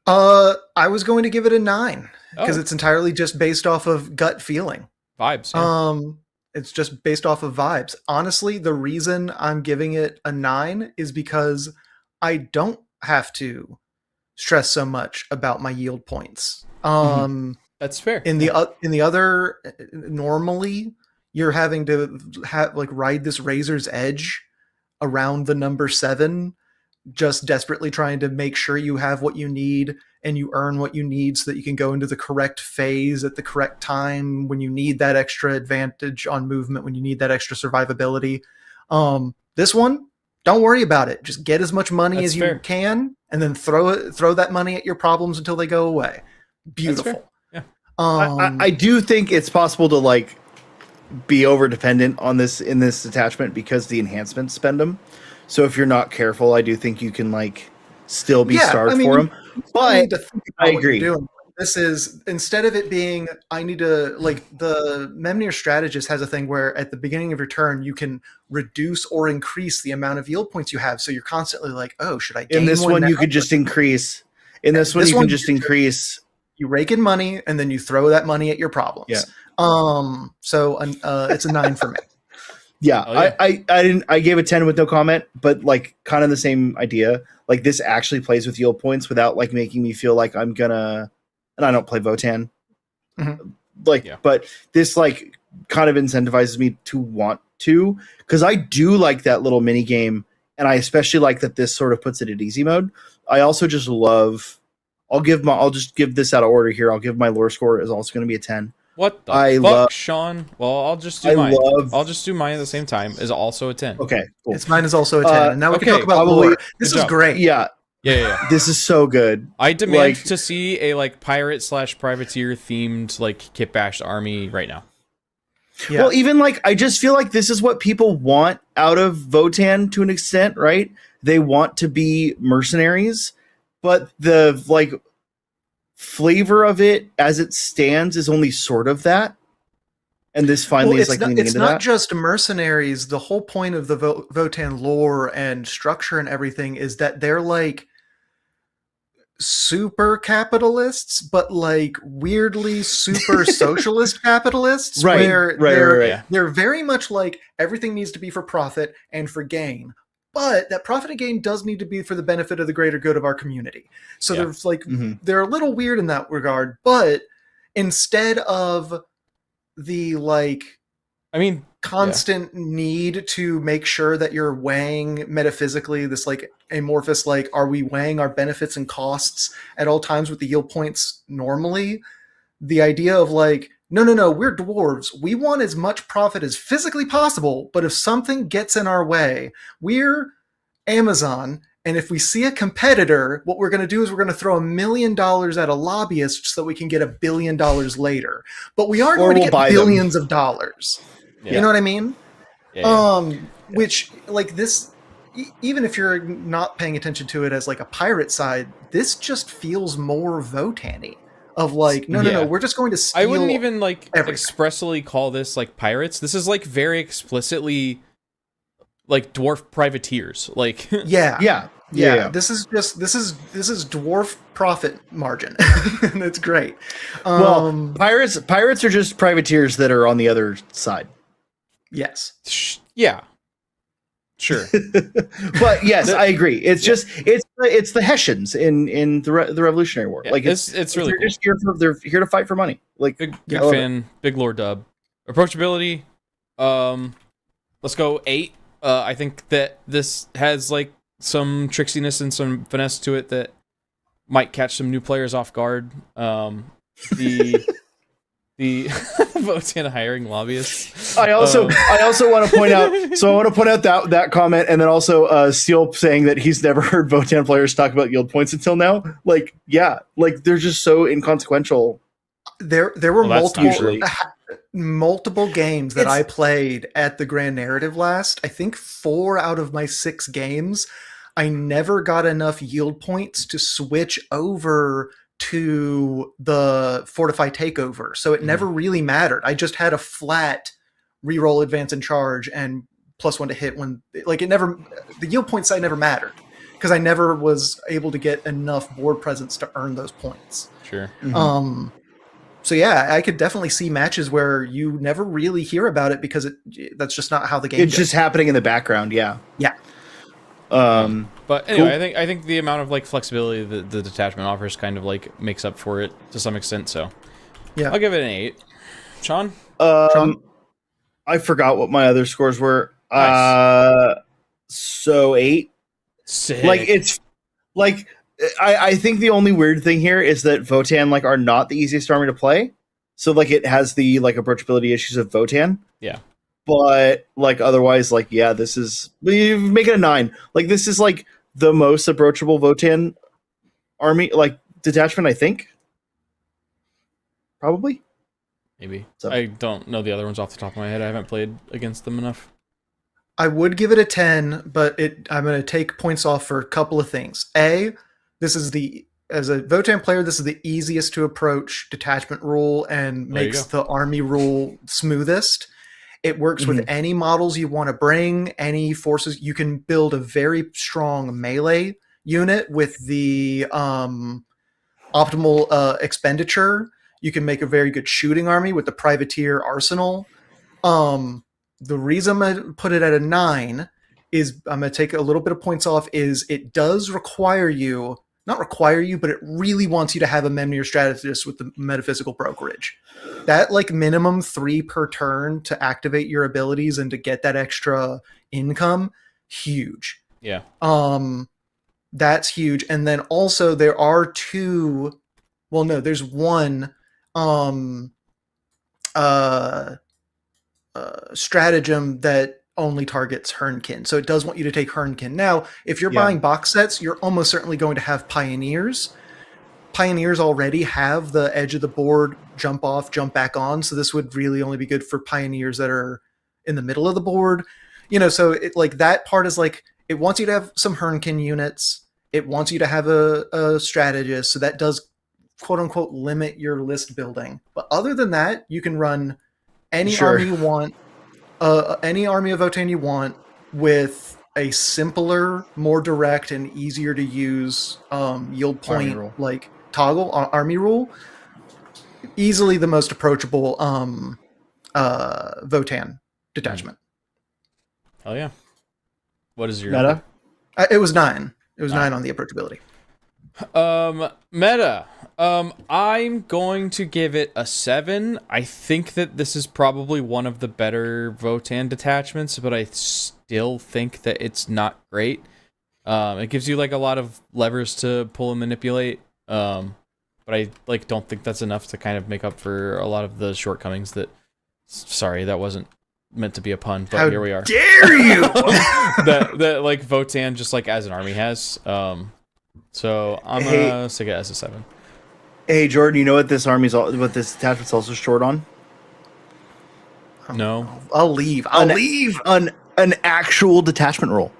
I was going to give it a 9 because it's entirely just based off of gut feeling. Vibes. Yeah. It's just based off of vibes. Honestly, the reason I'm giving it a 9 is because I don't have to stress so much about my yield points. That's fair. In the other, normally you're having to ride this razor's edge around the number 7, just desperately trying to make sure you have what you need and you earn what you need so that you can go into the correct phase at the correct time when you need that extra advantage on movement, when you need that extra survivability. This one, don't worry about it. Just get as much money as you can and then throw that money at your problems until they go away. Beautiful. Yeah. I do think it's possible to like be over dependent on this in this detachment because the enhancements spend them. So if you're not careful, I do think you can like still be starved for them. But I agree. This is, instead of it being, I need to, like, the Memnir strategist has a thing where at the beginning of your turn, you can reduce or increase the amount of yield points you have. So you're constantly like, oh, should I gain in this one? You could just increase. In this one, you can just increase. You rake in money and then you throw that money at your problems. Yeah. So it's a 9 for me. Yeah, I gave a 10 with no comment, but like kind of the same idea. Like this actually plays with yield points without like making me feel like I'm gonna, and I don't play Votann. But this like kind of incentivizes me to want to, because I do like that little mini game, and I especially like that this sort of puts it at easy mode. I also just love, I'll just give this out of order here. I'll give my lore score is also going to be a 10. What the fuck, Sean? Well, I'll just do mine. I'll just do mine at the same time. Is also a 10. Okay, cool. Mine is also a 10. And now we can talk about lore. This is great. Yeah. This is so good. I demand to see a like pirate/privateer themed like kit bashed army right now. Yeah. Well, even like I just feel like this is what people want out of Votann to an extent, right? They want to be mercenaries, but the like flavor of it as it stands is only sort of that, and this finally is like leaning into that. It's not just mercenaries. The whole point of the Votann lore and structure and everything is that they're like super capitalists, but like weirdly super socialist capitalists. Right. They're very much like everything needs to be for profit and for gain. But that profit and gain does need to be for the benefit of the greater good of our community. So there's like they're a little weird in that regard. But instead of the constant need to make sure that you're weighing metaphysically this like amorphous, like, are we weighing our benefits and costs at all times with the yield points normally? The idea of like no, we're dwarves. We want as much profit as physically possible, but if something gets in our way, we're Amazon, and if we see a competitor, what we're going to do is we're going to throw $1 million at a lobbyist so that we can get $1 billion later. But we aren't going to get billions of dollars. Yeah. You know what I mean? Yeah. Which, like, this, even if you're not paying attention to it as like a pirate side, this just feels more Votann-y. Of like, no, we're just going to steal. I wouldn't even like expressly call this like pirates. This is like very explicitly like dwarf privateers. Like yeah. This is dwarf profit margin, and it's great. Well, pirates are just privateers that are on the other side. Yes. Yeah. Sure. But yes, I agree. It's just it's the Hessians in the Revolutionary War. Yeah, like it's really cool. They're here to fight for money. Like big fan, big lore dub. Approachability. Let's go 8. I think that this has like some tricksiness and some finesse to it that might catch some new players off guard. The Votann hiring lobbyists. I also want to point out. So I want to point out that comment, and then also Steele saying that he's never heard Votann players talk about yield points until now. Like, yeah, like they're just so inconsequential. There were multiple games that I played at the Grand Narrative last. I think 4 out of my 6 games, I never got enough yield points to switch over to the Fortify Takeover. So it never really mattered. I just had a flat reroll, advance, and charge, and +1 to hit when, like, the yield point side never mattered because I never was able to get enough board presence to earn those points. Sure. Mm-hmm. So yeah, I could definitely see matches where you never really hear about it because that's just not how the game It's just happening in the background, yeah. Yeah. But anyway, cool. I think the amount of like flexibility that the detachment offers kind of like makes up for it to some extent. So yeah, I'll give it an 8. Sean? I forgot what my other scores were. Nice. So 8. Sick. Like it's like I think the only weird thing here is that Votann like are not the easiest army to play. So like it has the like approachability issues of Votann. Yeah. But like otherwise, like this is you make it a 9. Like this is like the most approachable Votann army, like detachment. I think probably. Maybe I don't know the other ones off the top of my head. I haven't played against them enough. I would give it a 10, but I'm going to take points off for a couple of things. This is as a Votann player, this is the easiest to approach detachment rule and makes the army rule smoothest. It works with any models you want to bring, any forces. You can build a very strong melee unit with the optimal expenditure. You can make a very good shooting army with the privateer arsenal. The reason I put it at a 9 is I'm going to take a little bit of points off is it does require you, not require you, but it really wants you to have a Memnir strategist with the metaphysical brokerage. That like minimum 3 per turn to activate your abilities and to get that extra income, huge. Yeah. That's huge. And then also there are 2, well, no, there's 1 stratagem that only targets Hernkin. So it does want you to take Hernkin. Now, if you're buying box sets, you're almost certainly going to have Pioneers. Pioneers already have the edge of the board, jump off, jump back on. So this would really only be good for Pioneers that are in the middle of the board. So it like that part is like, it wants you to have some Hernkin units. It wants you to have a strategist. So that does quote unquote limit your list building. But other than that, you can run any army you want. Any army of Votann you want with a simpler, more direct, and easier to use yield point like toggle army rule. Easily the most approachable Votann detachment. Oh yeah. What is your meta? It was 9. It was 9 on the approachability. Meta. I'm going to give it a 7. I think that this is probably one of the better Votann detachments, but I still think that it's not great. It gives you like a lot of levers to pull and manipulate. But but I like don't think that's enough to kind of make up for a lot of the shortcomings that. Sorry, that wasn't meant to be a pun, but here we are. Dare you? that like Votann just like as an army has. So I'm gonna stick it as a 7. Hey Jordan, you know what this detachment's also short on? No. I'll leave. An actual detachment roll.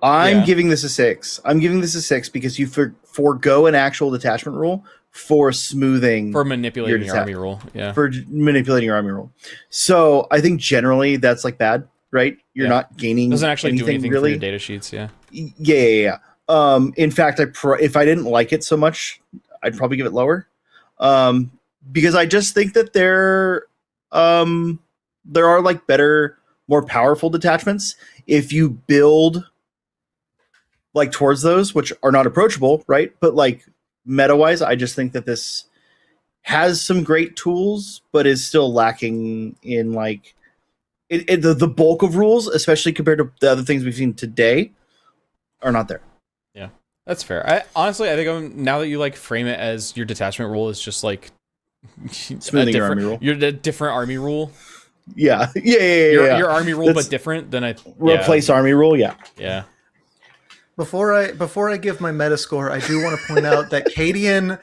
I'm giving this a 6. I'm giving this a 6 because you forego an actual detachment roll for smoothing, for manipulating your army roll. Yeah. For manipulating your army roll. So I think generally that's like bad, right? You're not gaining. Doesn't actually do anything really for your data sheets. Yeah. Yeah. In fact, if I didn't like it so much, I'd probably give it lower. Because I just think that there are like better, more powerful detachments if you build like towards those, which are not approachable, right? But like meta-wise, I just think that this has some great tools, but is still lacking in like the bulk of rules, especially compared to the other things we've seen today, are not there. Yeah, that's fair. I think now that you like frame it as your detachment rule is just like smoothing your army rule. You're a different army rule. Yeah. Your army rule, but different than replace army rule. Yeah. Yeah. Before I give my Metascore, I do want to point out that Cadian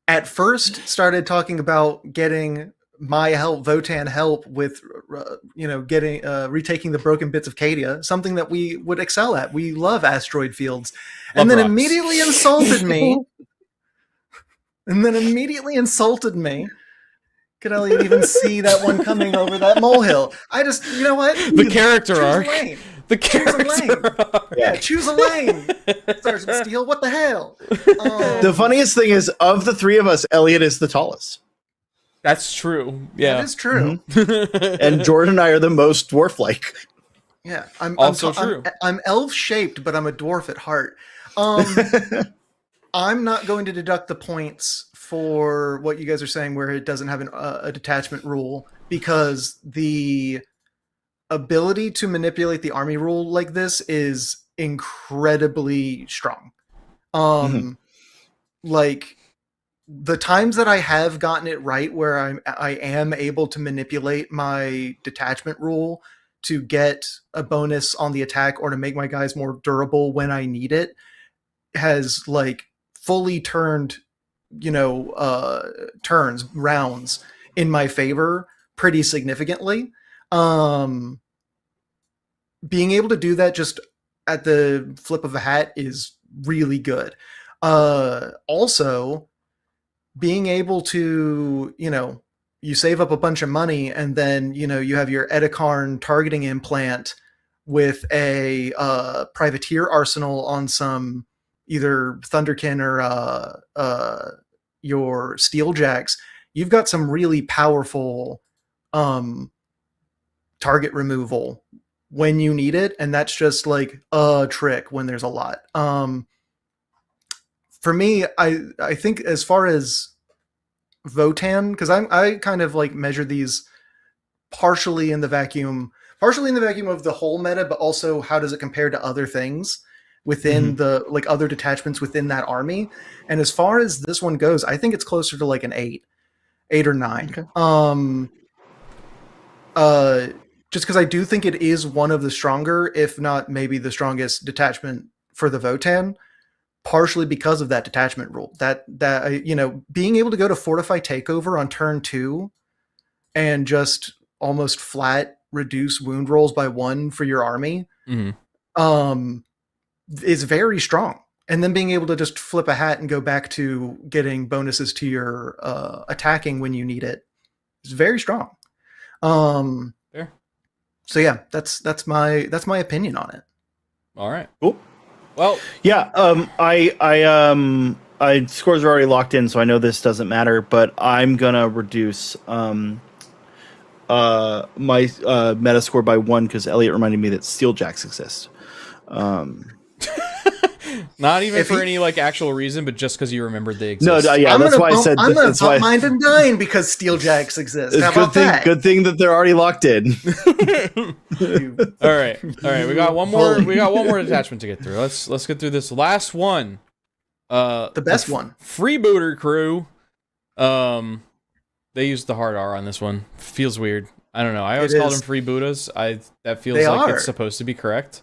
at first started talking about getting my help, Votann help with, getting retaking the broken bits of Cadia, something that we would excel at. We love asteroid fields, and then immediately insulted me. Could Elliot even see that one coming over that molehill? I just, you know what? The character arc. The character arc. Yeah, choose a lane. Sergeant Steele, what the hell? The funniest thing is, of the three of us, Elliot is the tallest. That's true. Yeah. That is true. Mm-hmm. And Jordan and I are the most dwarf-like. Yeah. True. I'm elf-shaped, but I'm a dwarf at heart. I'm not going to deduct the points for what you guys are saying where it doesn't have a detachment rule, because the ability to manipulate the army rule like this is incredibly strong. Like the times that I have gotten it right where I am able to manipulate my detachment rule to get a bonus on the attack or to make my guys more durable when I need it, has like fully turned rounds in my favor pretty significantly. Being able to do that just at the flip of a hat is really good. Also, being able to, you save up a bunch of money and then, you have your Edikarn targeting implant with a privateer arsenal on some either Thunderkin or your Steeljacks. You've got some really powerful target removal when you need it, and that's just like a trick when there's a lot. For me, I think as far as Votann, because I kind of like measure these partially in the vacuum of the whole meta, but also how does it compare to other things within the like other detachments within that army. And as far as this one goes, I think it's closer to like an 8 or 9. Okay. Just because I do think it is one of the stronger, if not maybe the strongest detachment for the Votann, partially because of that detachment rule. That being able to go to Fortify Takeover on turn 2 and just almost flat reduce wound rolls by 1 for your army is very strong. And then being able to just flip a hat and go back to getting bonuses to your attacking when you need it is very strong. Fair. So yeah, that's my opinion on it. All right. Cool. Well, yeah. I scores are already locked in, so I know this doesn't matter. But I'm gonna reduce my meta score by 1 because Elliot reminded me that Steeljacks exist. Not even for any like actual reason, but just because you remembered they exist. No, that's why I said. I'm gonna pump mine to 9 because Steeljacks exist. How about that? Good thing that they're already locked in. All right. We got one more. We got one more detachment to get through. Let's get through this last one. The best one. Freebooter Krew. They used the hard R on this one. Feels weird. I don't know. I always called them freebooters. That feels like it's supposed to be correct.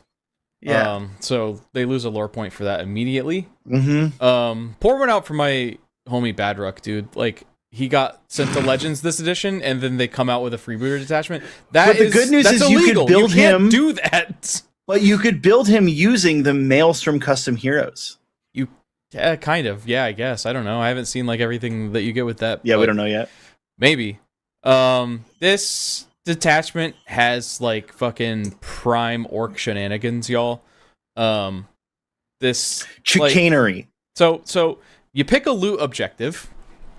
Yeah. So they lose a lore point for that immediately. Mm-hmm. Pour one out for my homie Badruck, dude. Like, he got sent to Legends this edition, and then they come out with a freebooter detachment. But the good news is illegal. you could build him. Do that. But you could build him using the Maelstrom custom heroes. Yeah, kind of. Yeah, I guess. I don't know. I haven't seen like everything that you get with that. Yeah, we don't know yet. Maybe. This detachment has like fucking prime orc shenanigans, y'all. This chicanery. Like, so you pick a loot objective.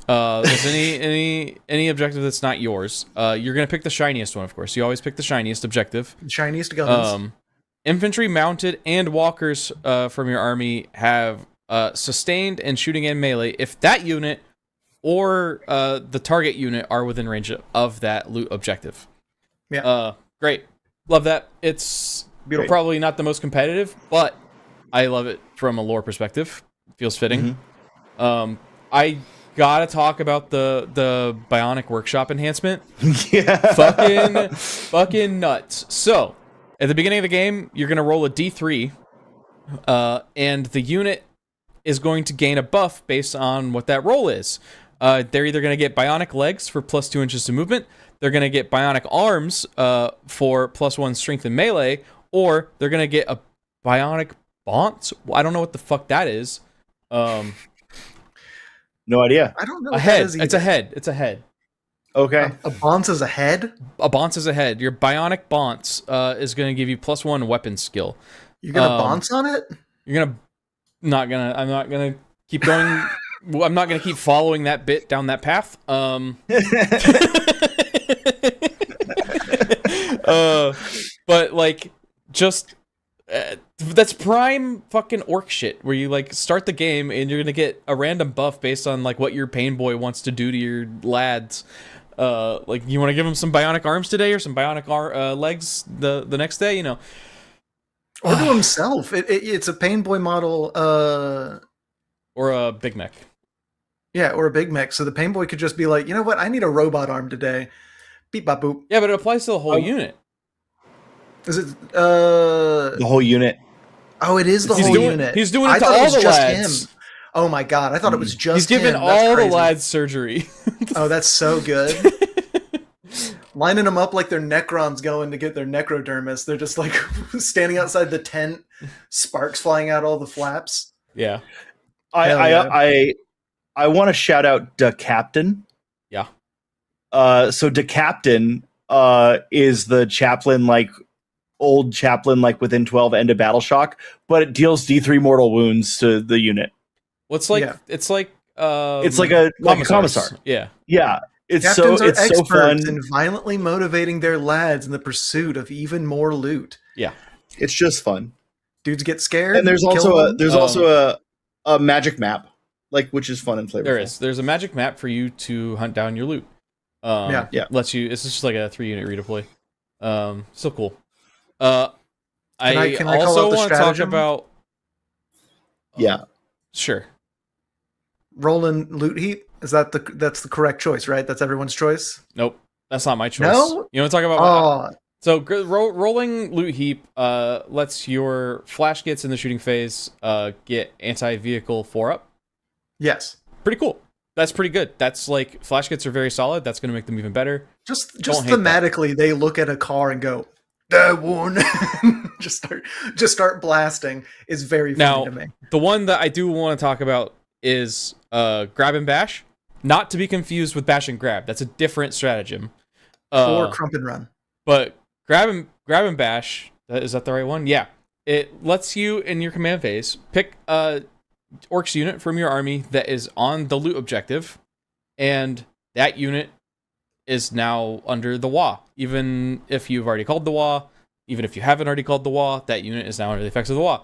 There's any objective that's not yours. You're gonna pick the shiniest one, of course. You always pick the shiniest objective. Shiniest guns. Infantry, mounted, and walkers from your army have sustained and shooting and melee if that unit or the target unit are within range of that loot objective. Yeah. Great. Love that. It's probably not the most competitive, but I love it from a lore perspective. Feels fitting. Mm-hmm. I gotta talk about the Bionic Workshop enhancement. Yeah. Fucking nuts. So, at the beginning of the game, you're gonna roll a D3, and the unit is going to gain a buff based on what that roll is. They're either gonna get bionic legs for plus 2 inches to movement, they're gonna get bionic arms for plus 1 strength and melee, or they're gonna get a bionic bonce. I don't know what the fuck that is. No idea. I don't know. A head. It's a head. It's a head. Okay. A bonce is a head? A bonce is a head. Your bionic bonce is going to give you plus 1 weapon skill. You're going to bonce on it? You're going to... I'm not going to keep going... I'm not going to keep following that bit down that path. But, like, just... that's prime fucking orc shit, where you like start the game and you're gonna get a random buff based on like what your pain boy wants to do to your lads. Like you want to give him some bionic arms today or some bionic legs the next day, you know, or to himself. It's a pain boy model, or a big mech. Yeah, or a big mech. So the pain boy could just be like, you know what, I need a robot arm today. Beep bop boop. Yeah, but it applies to the whole unit. Is it the whole unit? Oh, it is the whole unit. He's doing it to all the lads. Him. Oh my god, I thought it was just He's giving all the lads surgery. Oh, that's so good. Lining them up like they're Necrons going to get their necrodermis. They're just like standing outside the tent, sparks flying out all the flaps. Yeah. I want to shout out the captain. Yeah. So the captain is the chaplain, like old chaplain, like within 12 end of battle shock, but it deals D3 mortal wounds to the unit. It's like a commissar. Yeah. It's Captains are so fun in violently motivating their lads in the pursuit of even more loot. Yeah. It's just fun. Dudes get scared. And there's also a magic map, like, which is fun and flavorful. There's a magic map for you to hunt down your loot. Lets you. It's just like a 3-unit redeploy. So cool. I also want to talk about. Sure. Rolling loot heap, that's the correct choice, right? That's everyone's choice. Nope, that's not my choice. No, you want to talk about? So rolling loot heap lets your flash gets in the shooting phase get anti-vehicle 4-up. Yes, pretty cool. That's pretty good. That's like flash kits are very solid. That's going to make them even better. Just thematically, they look at a car and go, "That one." just start blasting. Is very funny to me. The one that I do want to talk about is grab and bash, not to be confused with bash and grab. That's a different stratagem. Or crump and run. But grab and bash, is that the right one? Yeah. It lets you in your command phase pick Orcs unit from your army that is on the loot objective, and that unit is now under the WA. Even if you've already called the WA, even if you haven't already called the WA, that unit is now under the effects of the WA.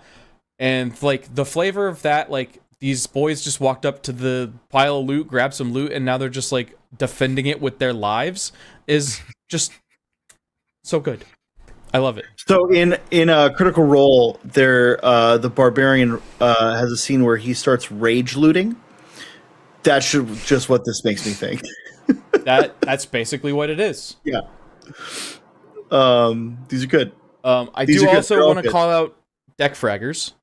And like the flavor of that, like these boys just walked up to the pile of loot, grabbed some loot, and now they're just like defending it with their lives is just so good. I love it. So in a Critical Role, the barbarian has a scene where he starts rage looting. That's just what this makes me think. That's basically what it is. Yeah. These are good. I do also want to call out deck fraggers.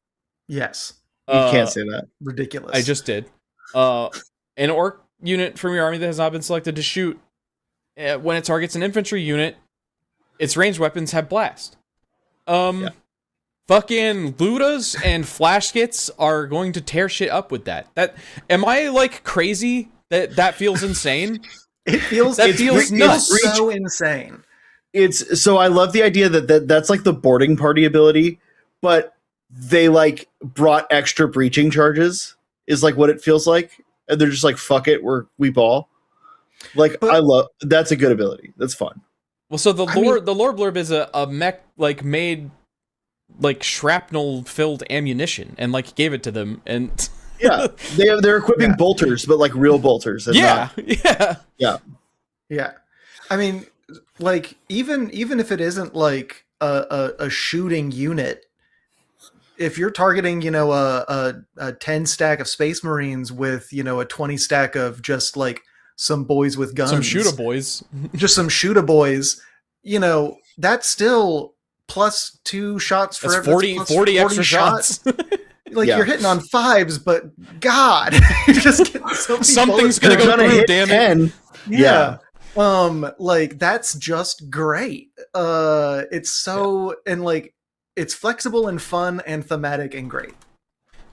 Yes. You can't say that. Ridiculous. I just did. An orc unit from your army that has not been selected to shoot, when it targets an infantry unit, its ranged weapons have blast. Fucking Ludas and flash skits are going to tear shit up with that. Am I like crazy that feels insane? It feels nuts. So insane. So I love the idea that's like the boarding party ability, but they like brought extra breaching charges is like what it feels like, and they're just like, fuck it, we ball. Like, I love that's a good ability. That's fun. Well, so the lore blurb is a mech like made like shrapnel filled ammunition and like gave it to them, and yeah, they're equipping bolters, but like real bolters. And yeah. I mean, like even if it isn't like a shooting unit, if you're targeting, a 10 stack of Space Marines with, a 20 stack of just like some boys with guns, some shooter boys, just some shooter boys, that's still plus 2 shots for every 40 extra shots. You're hitting on 5s, but God, you're just getting something's gonna go through. Damn it! Yeah. Like that's just great. It's so and like it's flexible and fun and thematic and great.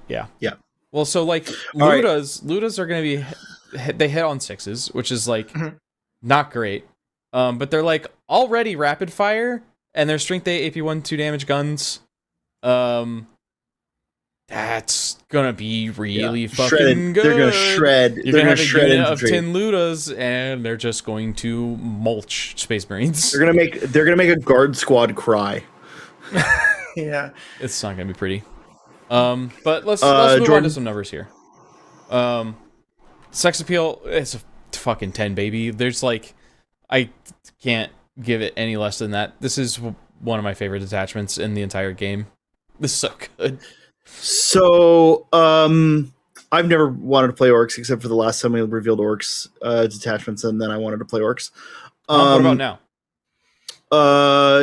Yeah. Yeah. Well, so like Ludas are gonna be they hit on 6s, which is like not great. But they're like already rapid fire, and they're strength 8 AP 1/2 damage guns. That's gonna be really fucking good. They're gonna shred. You're gonna have a unit of 10 Ludas, and they're just going to mulch Space Marines. They're gonna make a guard squad cry. Yeah, it's not gonna be pretty. But let's move on to some numbers here. Sex appeal, it's a fucking 10, baby. There's like, I can't give it any less than that. This is one of my favorite detachments in the entire game. This is so good. So, I've never wanted to play Orks except for the last time we revealed Orks detachments, and then I wanted to play Orks. What about now?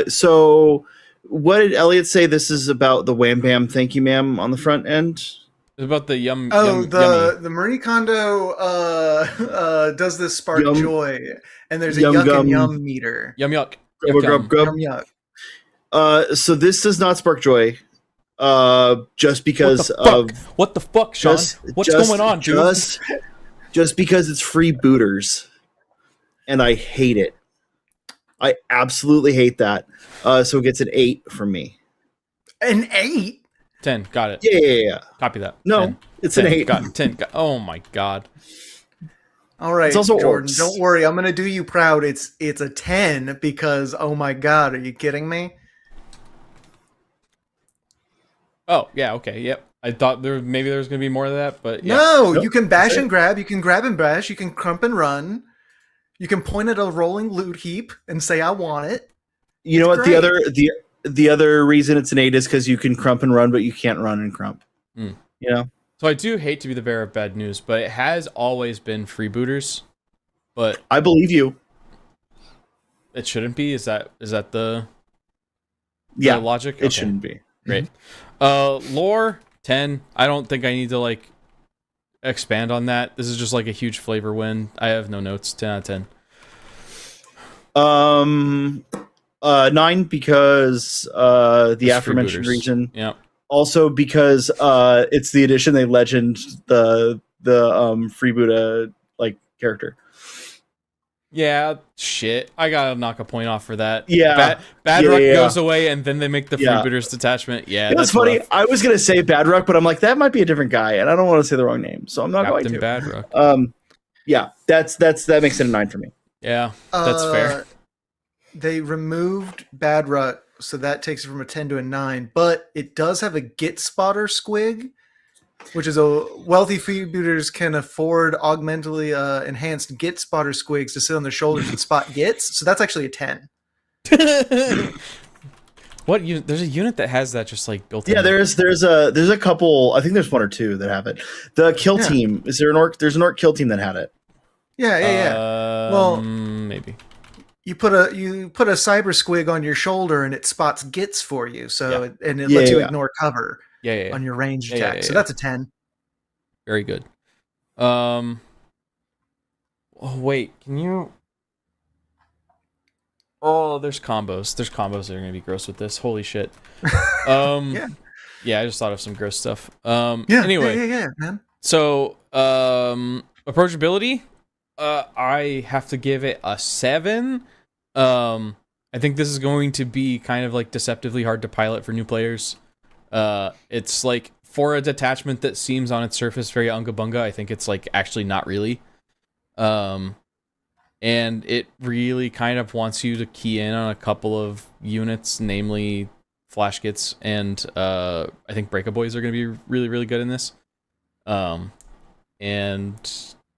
So what did Elliot say? This is about the wham bam thank you ma'am on the front end? It's about the yummy. The Marie Kondo does this spark joy, and there's a yuck and yum meter. Yum yuck. Yum yuck. So this does not spark joy. Just because what the fuck, Sean? What's going on, dude? Just because it's freebooters, and I hate it. I absolutely hate that. So it gets an 8 from me. An 8? 10. Got it. Yeah. Copy that. No, 10. it's 10. an 8. Got 10. Oh my god. All right, it's also Jordan. Orks. Don't worry. I'm gonna do you proud. It's a 10 because oh my god, are you kidding me? Oh, yeah, okay, yep. I thought maybe there was going to be more of that, but yeah. No, you can bash and grab, you can grab and bash, you can crump and run. You can point at a rolling loot heap and say, I want it. You know what? Great. The other reason it's an 8 is because you can crump and run, but you can't run and crump. You know? So I do hate to be the bearer of bad news, but it has always been freebooters. But I believe you. It shouldn't be? Is that the logic? It shouldn't be. Great. Lore 10. I don't think I need to like expand on that. This is just like a huge flavor win. I have no notes. 10 out of 10. 9 because the aforementioned reason. Yeah. Also because it's the edition they legend the Freebooter like character. Yeah, shit. I gotta knock a point off for that. Yeah. Bad Ruck goes away, and then they make the Freebooters detachment. Yeah, that's funny. Rough. I was gonna say Bad Ruck, but I'm like, that might be a different guy, and I don't want to say the wrong name, so I'm not going to. Bad Ruck. Yeah, that makes it a 9 for me. Yeah, that's fair. They removed Bad Ruck so that takes it from a 10 to a 9. But it does have a Git Spotter squig, which is a wealthy freebooters can afford augmentally enhanced Git Spotter squigs to sit on their shoulders and spot gits. So that's actually a 10. What unit? There's a unit that has that just like built in. Yeah, there's a couple. I think there's one or two that have it. The kill team. Is there an orc? There's an orc kill team that had it. Yeah. Well, maybe you put a cyber squig on your shoulder and it spots gits for you. So it lets you ignore cover. On your ranged attack. So that's a 10. Very good. Oh wait, can you? Oh, there's combos. There's combos that are gonna be gross with this. Holy shit. Yeah, I just thought of some gross stuff. Anyway, man. So, approachability, I have to give it a 7. I think this is going to be kind of like deceptively hard to pilot for new players. It's like for a detachment that seems on its surface very unga bunga, I think it's like actually not really. And it really kind of wants you to key in on a couple of units, namely Flash Gits and I think Breaka Boys are going to be really, really good in this. And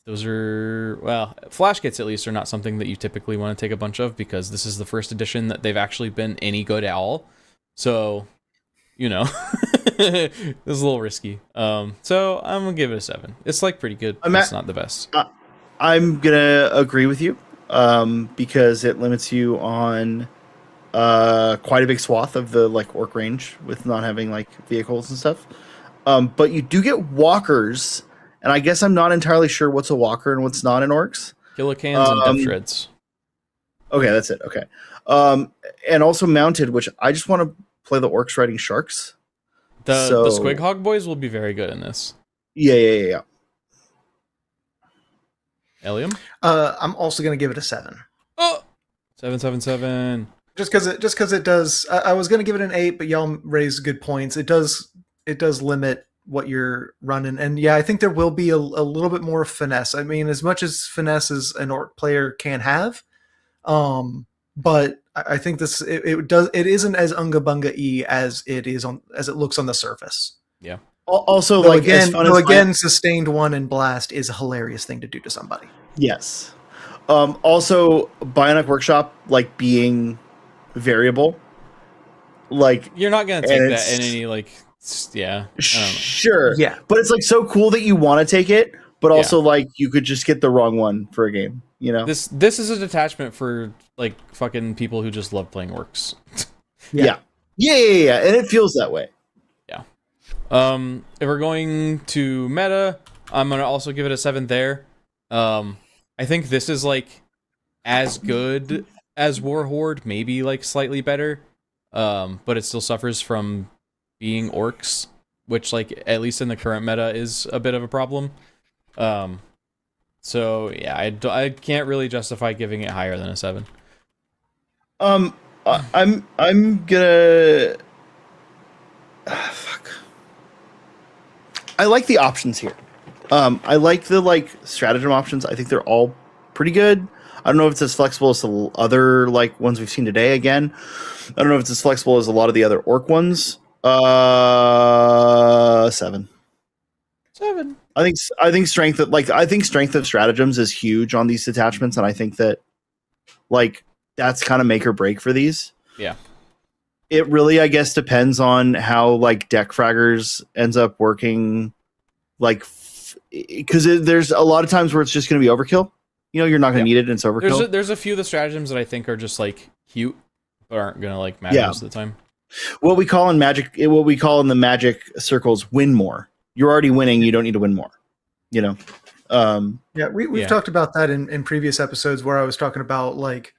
those are, well, Flash Gits at least are not something that you typically want to take a bunch of because this is the first edition that they've actually been any good at all. So, you know, this is a little risky. So I'm going to give it a 7. It's like pretty good. It's not the best. I'm gonna agree with you because it limits you on quite a big swath of the like orc range with not having like vehicles and stuff. But you do get walkers, and I guess I'm not entirely sure what's a walker and what's not in orcs. Kilocans and depth shreds. Okay, that's it. Okay, and also mounted, which I just want to play the orcs riding sharks. The Squig Hog boys will be very good in this. Yeah. Elium? I'm also going to give it a 7. Oh! 7. Just because it does. I was going to give it an 8, but y'all raised good points. It does limit what you're running, and yeah, I think there will be a little bit more finesse. I mean, as much as finesse as an orc player can have, but I think it isn't as unga bunga-y as it looks on the surface. Yeah. Also, though again, sustained one and blast is a hilarious thing to do to somebody. Yes. Also, Bionic Workshop like being variable, like you're not gonna take that in any like, yeah. Sure. Yeah, but it's like so cool that you want to take it, but also like you could just get the wrong one for a game. You know, this is a detachment for like fucking people who just love playing orcs. Yeah, and it feels that way. If we're going to meta, I'm gonna also give it a 7 there. I think this is like as good as Warhorde, maybe like slightly better. But it still suffers from being orcs, which like at least in the current meta is a bit of a problem. So yeah, I can't really justify giving it higher than a 7. I'm gonna fuck. I like the options here. I like the like stratagem options. I think they're all pretty good. I don't know if it's as flexible as the other like ones we've seen today. Again, I don't know if it's as flexible as a lot of the other orc ones. 7. I think strength of stratagems is huge on these detachments, and I think that like that's kind of make or break for these. Yeah. It really, I guess, depends on how like deck fraggers ends up working, like because there's a lot of times where it's just going to be overkill. You know, you're not going to need it, and it's overkill. There's a few of the stratagems that I think are just like cute, but aren't going to like matter most of the time. What we call in the magic circles, win more. You're already winning. You don't need to win more. You know. We've talked about that in previous episodes where I was talking about like.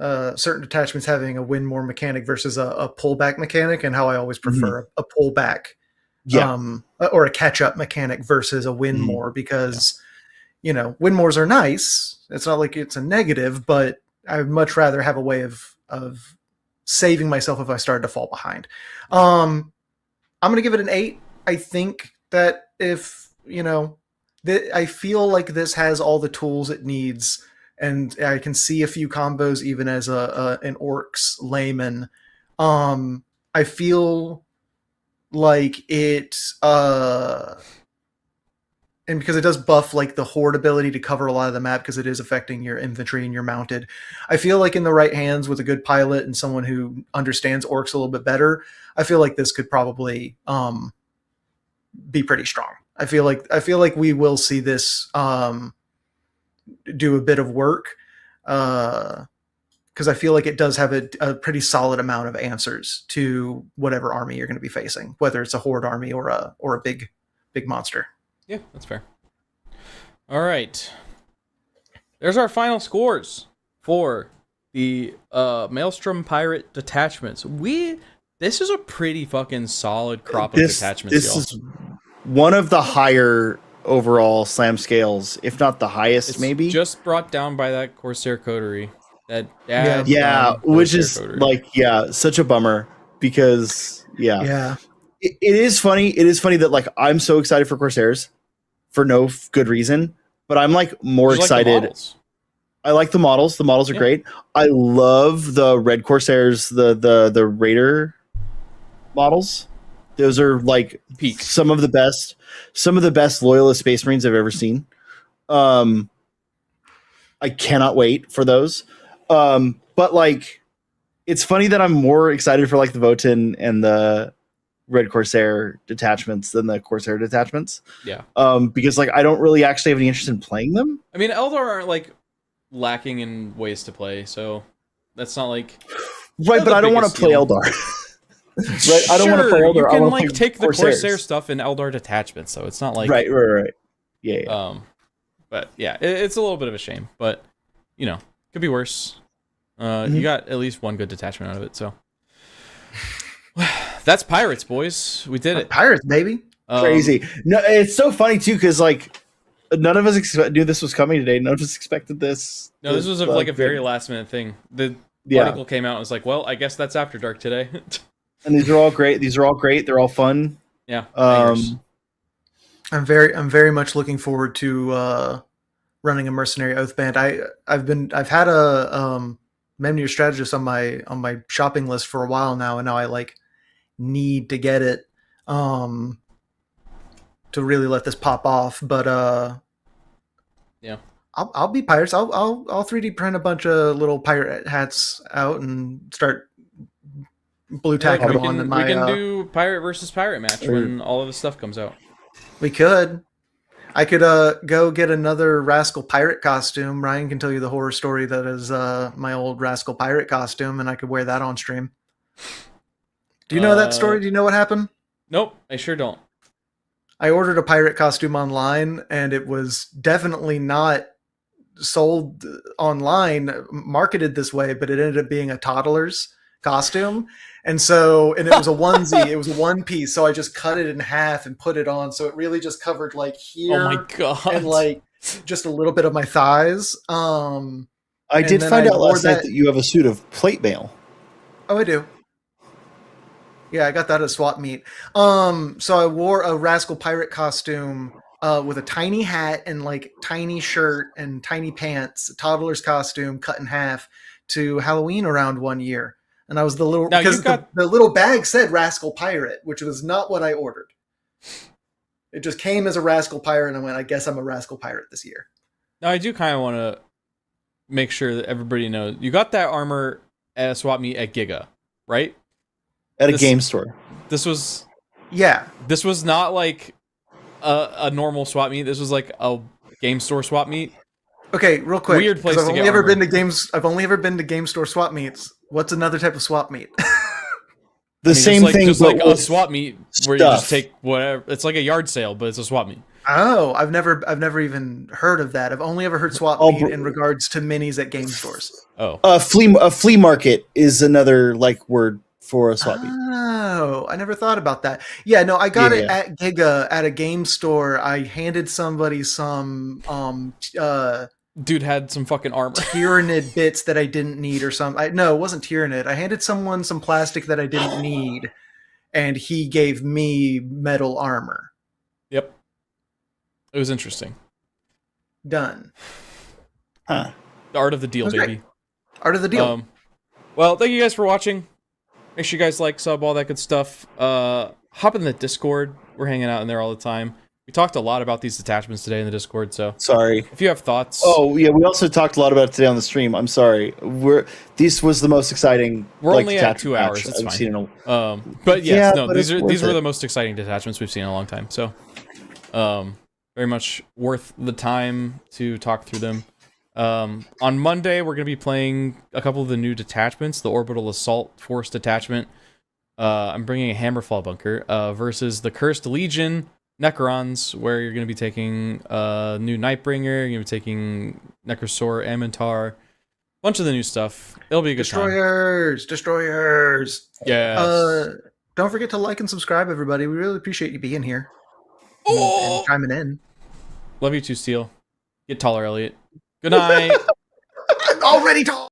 Certain detachments having a win more mechanic versus a pullback mechanic, and how I always prefer a pullback, or a catch up mechanic versus a win more, because you know, win mores are nice. It's not like it's a negative, but I would much rather have a way of saving myself if I started to fall behind. I'm going to give it an 8. I think that if I feel like this has all the tools it needs. And I can see a few combos even as an Orcs layman I feel like it, and because it does buff like the horde ability to cover a lot of the map because it is affecting your infantry and your mounted. I feel like in the right hands with a good pilot and someone who understands orcs a little bit better, I feel like this could probably be pretty strong. I feel like we will see this do a bit of work because I feel like it does have a pretty solid amount of answers to whatever army you're going to be facing, whether it's a horde army or a big monster. Yeah, that's fair. All right. There's our final scores for the Maelstrom Pirate detachments. This is a pretty fucking solid crop of detachments, This is one of the higher overall slam scales, if not the highest, it's maybe. Just brought down by that Corsair Coterie. Which is Coterie. Such a bummer because It is funny. It is funny that like I'm so excited for Corsairs for no good reason, but I'm like more excited. I like the models. The models are great. I love the red Corsairs, the Raider models. Those are like peak. Some of the best loyalist Space Marines I've ever seen. I cannot wait for those. But like, it's funny that I'm more excited for like the Votann and the Red Corsair detachments than the Corsair detachments. Yeah. Because like I don't really actually have any interest in playing them. I mean, Eldar aren't like lacking in ways to play, so that's not like right. But I don't want to play Eldar. Right, I don't want to play Eldar. You can I like take the Corsairs. Corsair stuff in Eldar detachments, so it's not like right. Yeah. But yeah, it's a little bit of a shame, but you know, could be worse. You got at least one good detachment out of it, so that's pirates, boys. We did it. Pirates, baby. Crazy. No, it's so funny too because like none of us knew this was coming today. None of us expected this. No, this was like a very last minute thing. The article came out and was like, well, I guess that's After Dark today. And these are all great. They're all fun. Yeah. I'm very much looking forward to running a Mercenary Oathband. I've had a Menu Strategist on my shopping list for a while now, and now I like need to get it to really let this pop off. But I'll be pirates. I'll 3D print a bunch of little pirate hats out and start blue tacking them on. We can do pirate versus pirate match when all of the stuff comes out. We could. I could go get another Rascal Pirate costume. Ryan can tell you the horror story that is my old Rascal Pirate costume, and I could wear that on stream. Do you know that story? Do you know what happened? Nope, I sure don't. I ordered a pirate costume online, and it was definitely not sold online, marketed this way, but it ended up being a toddler's costume. And it was a onesie. It was a one piece. So I just cut it in half and put it on. So it really just covered like here. Oh my God. And like just a little bit of my thighs. I did find out last night that you have a suit of plate mail. Oh, I do. Yeah, I got that at swap meet. So I wore a Rascal Pirate costume with a tiny hat and like tiny shirt and tiny pants, a toddler's costume cut in half to Halloween around one year. And I was the little, because the little bag said Rascal Pirate, which was not what I ordered. It just came as a Rascal Pirate, and I went, I guess I'm a Rascal Pirate this year. Now, I do kind of want to make sure that everybody knows. You got that armor at a swap meet at Giga, right? At a game store. This was... Yeah. This was not like a normal swap meet. This was like a game store swap meet. Okay, real quick. Weird place to get I've only ever been to game store swap meets. What's another type of swap meet? Same thing, just like a swap meet where you just take whatever. It's like a yard sale, but it's a swap meet. Oh, I've never even heard of that. I've only ever heard swap meet in regards to minis at game stores. Oh, a flea market is another like word for a swap meet. Oh, I never thought about that. Yeah, no, I got it at Giga at a game store. I handed somebody some dude had some fucking armor. Tyrannid bits that I didn't need or something. No, it wasn't Tyrannid. I handed someone some plastic that I didn't need, and he gave me metal armor. Yep. It was interesting. Done. Huh. The art of the deal, baby. Great. Art of the deal. Well, thank you guys for watching. Make sure you guys like, sub, all that good stuff. Hop in the Discord. We're hanging out in there all the time. We talked a lot about these detachments today in the Discord, so sorry. If you have thoughts. Oh yeah, we also talked a lot about it today on the stream. I'm sorry. This was the most exciting. We're only at 2 hours. It's fine. But yes, no, these were the most exciting detachments we've seen in a long time. So, very much worth the time to talk through them. On Monday, we're going to be playing a couple of the new detachments, the Orbital Assault Force Detachment. I'm bringing a Hammerfall Bunker versus the Cursed Legion Necrons, where you're going to be taking new Nightbringer, you're going to be taking Necrosaur, Amintar, bunch of the new stuff. It'll be a good time. Destroyers! Yeah. Don't forget to like and subscribe, everybody. We really appreciate you being here. And chiming in. Love you too, Steel. Get taller, Elliot. Good night. I'm already tall.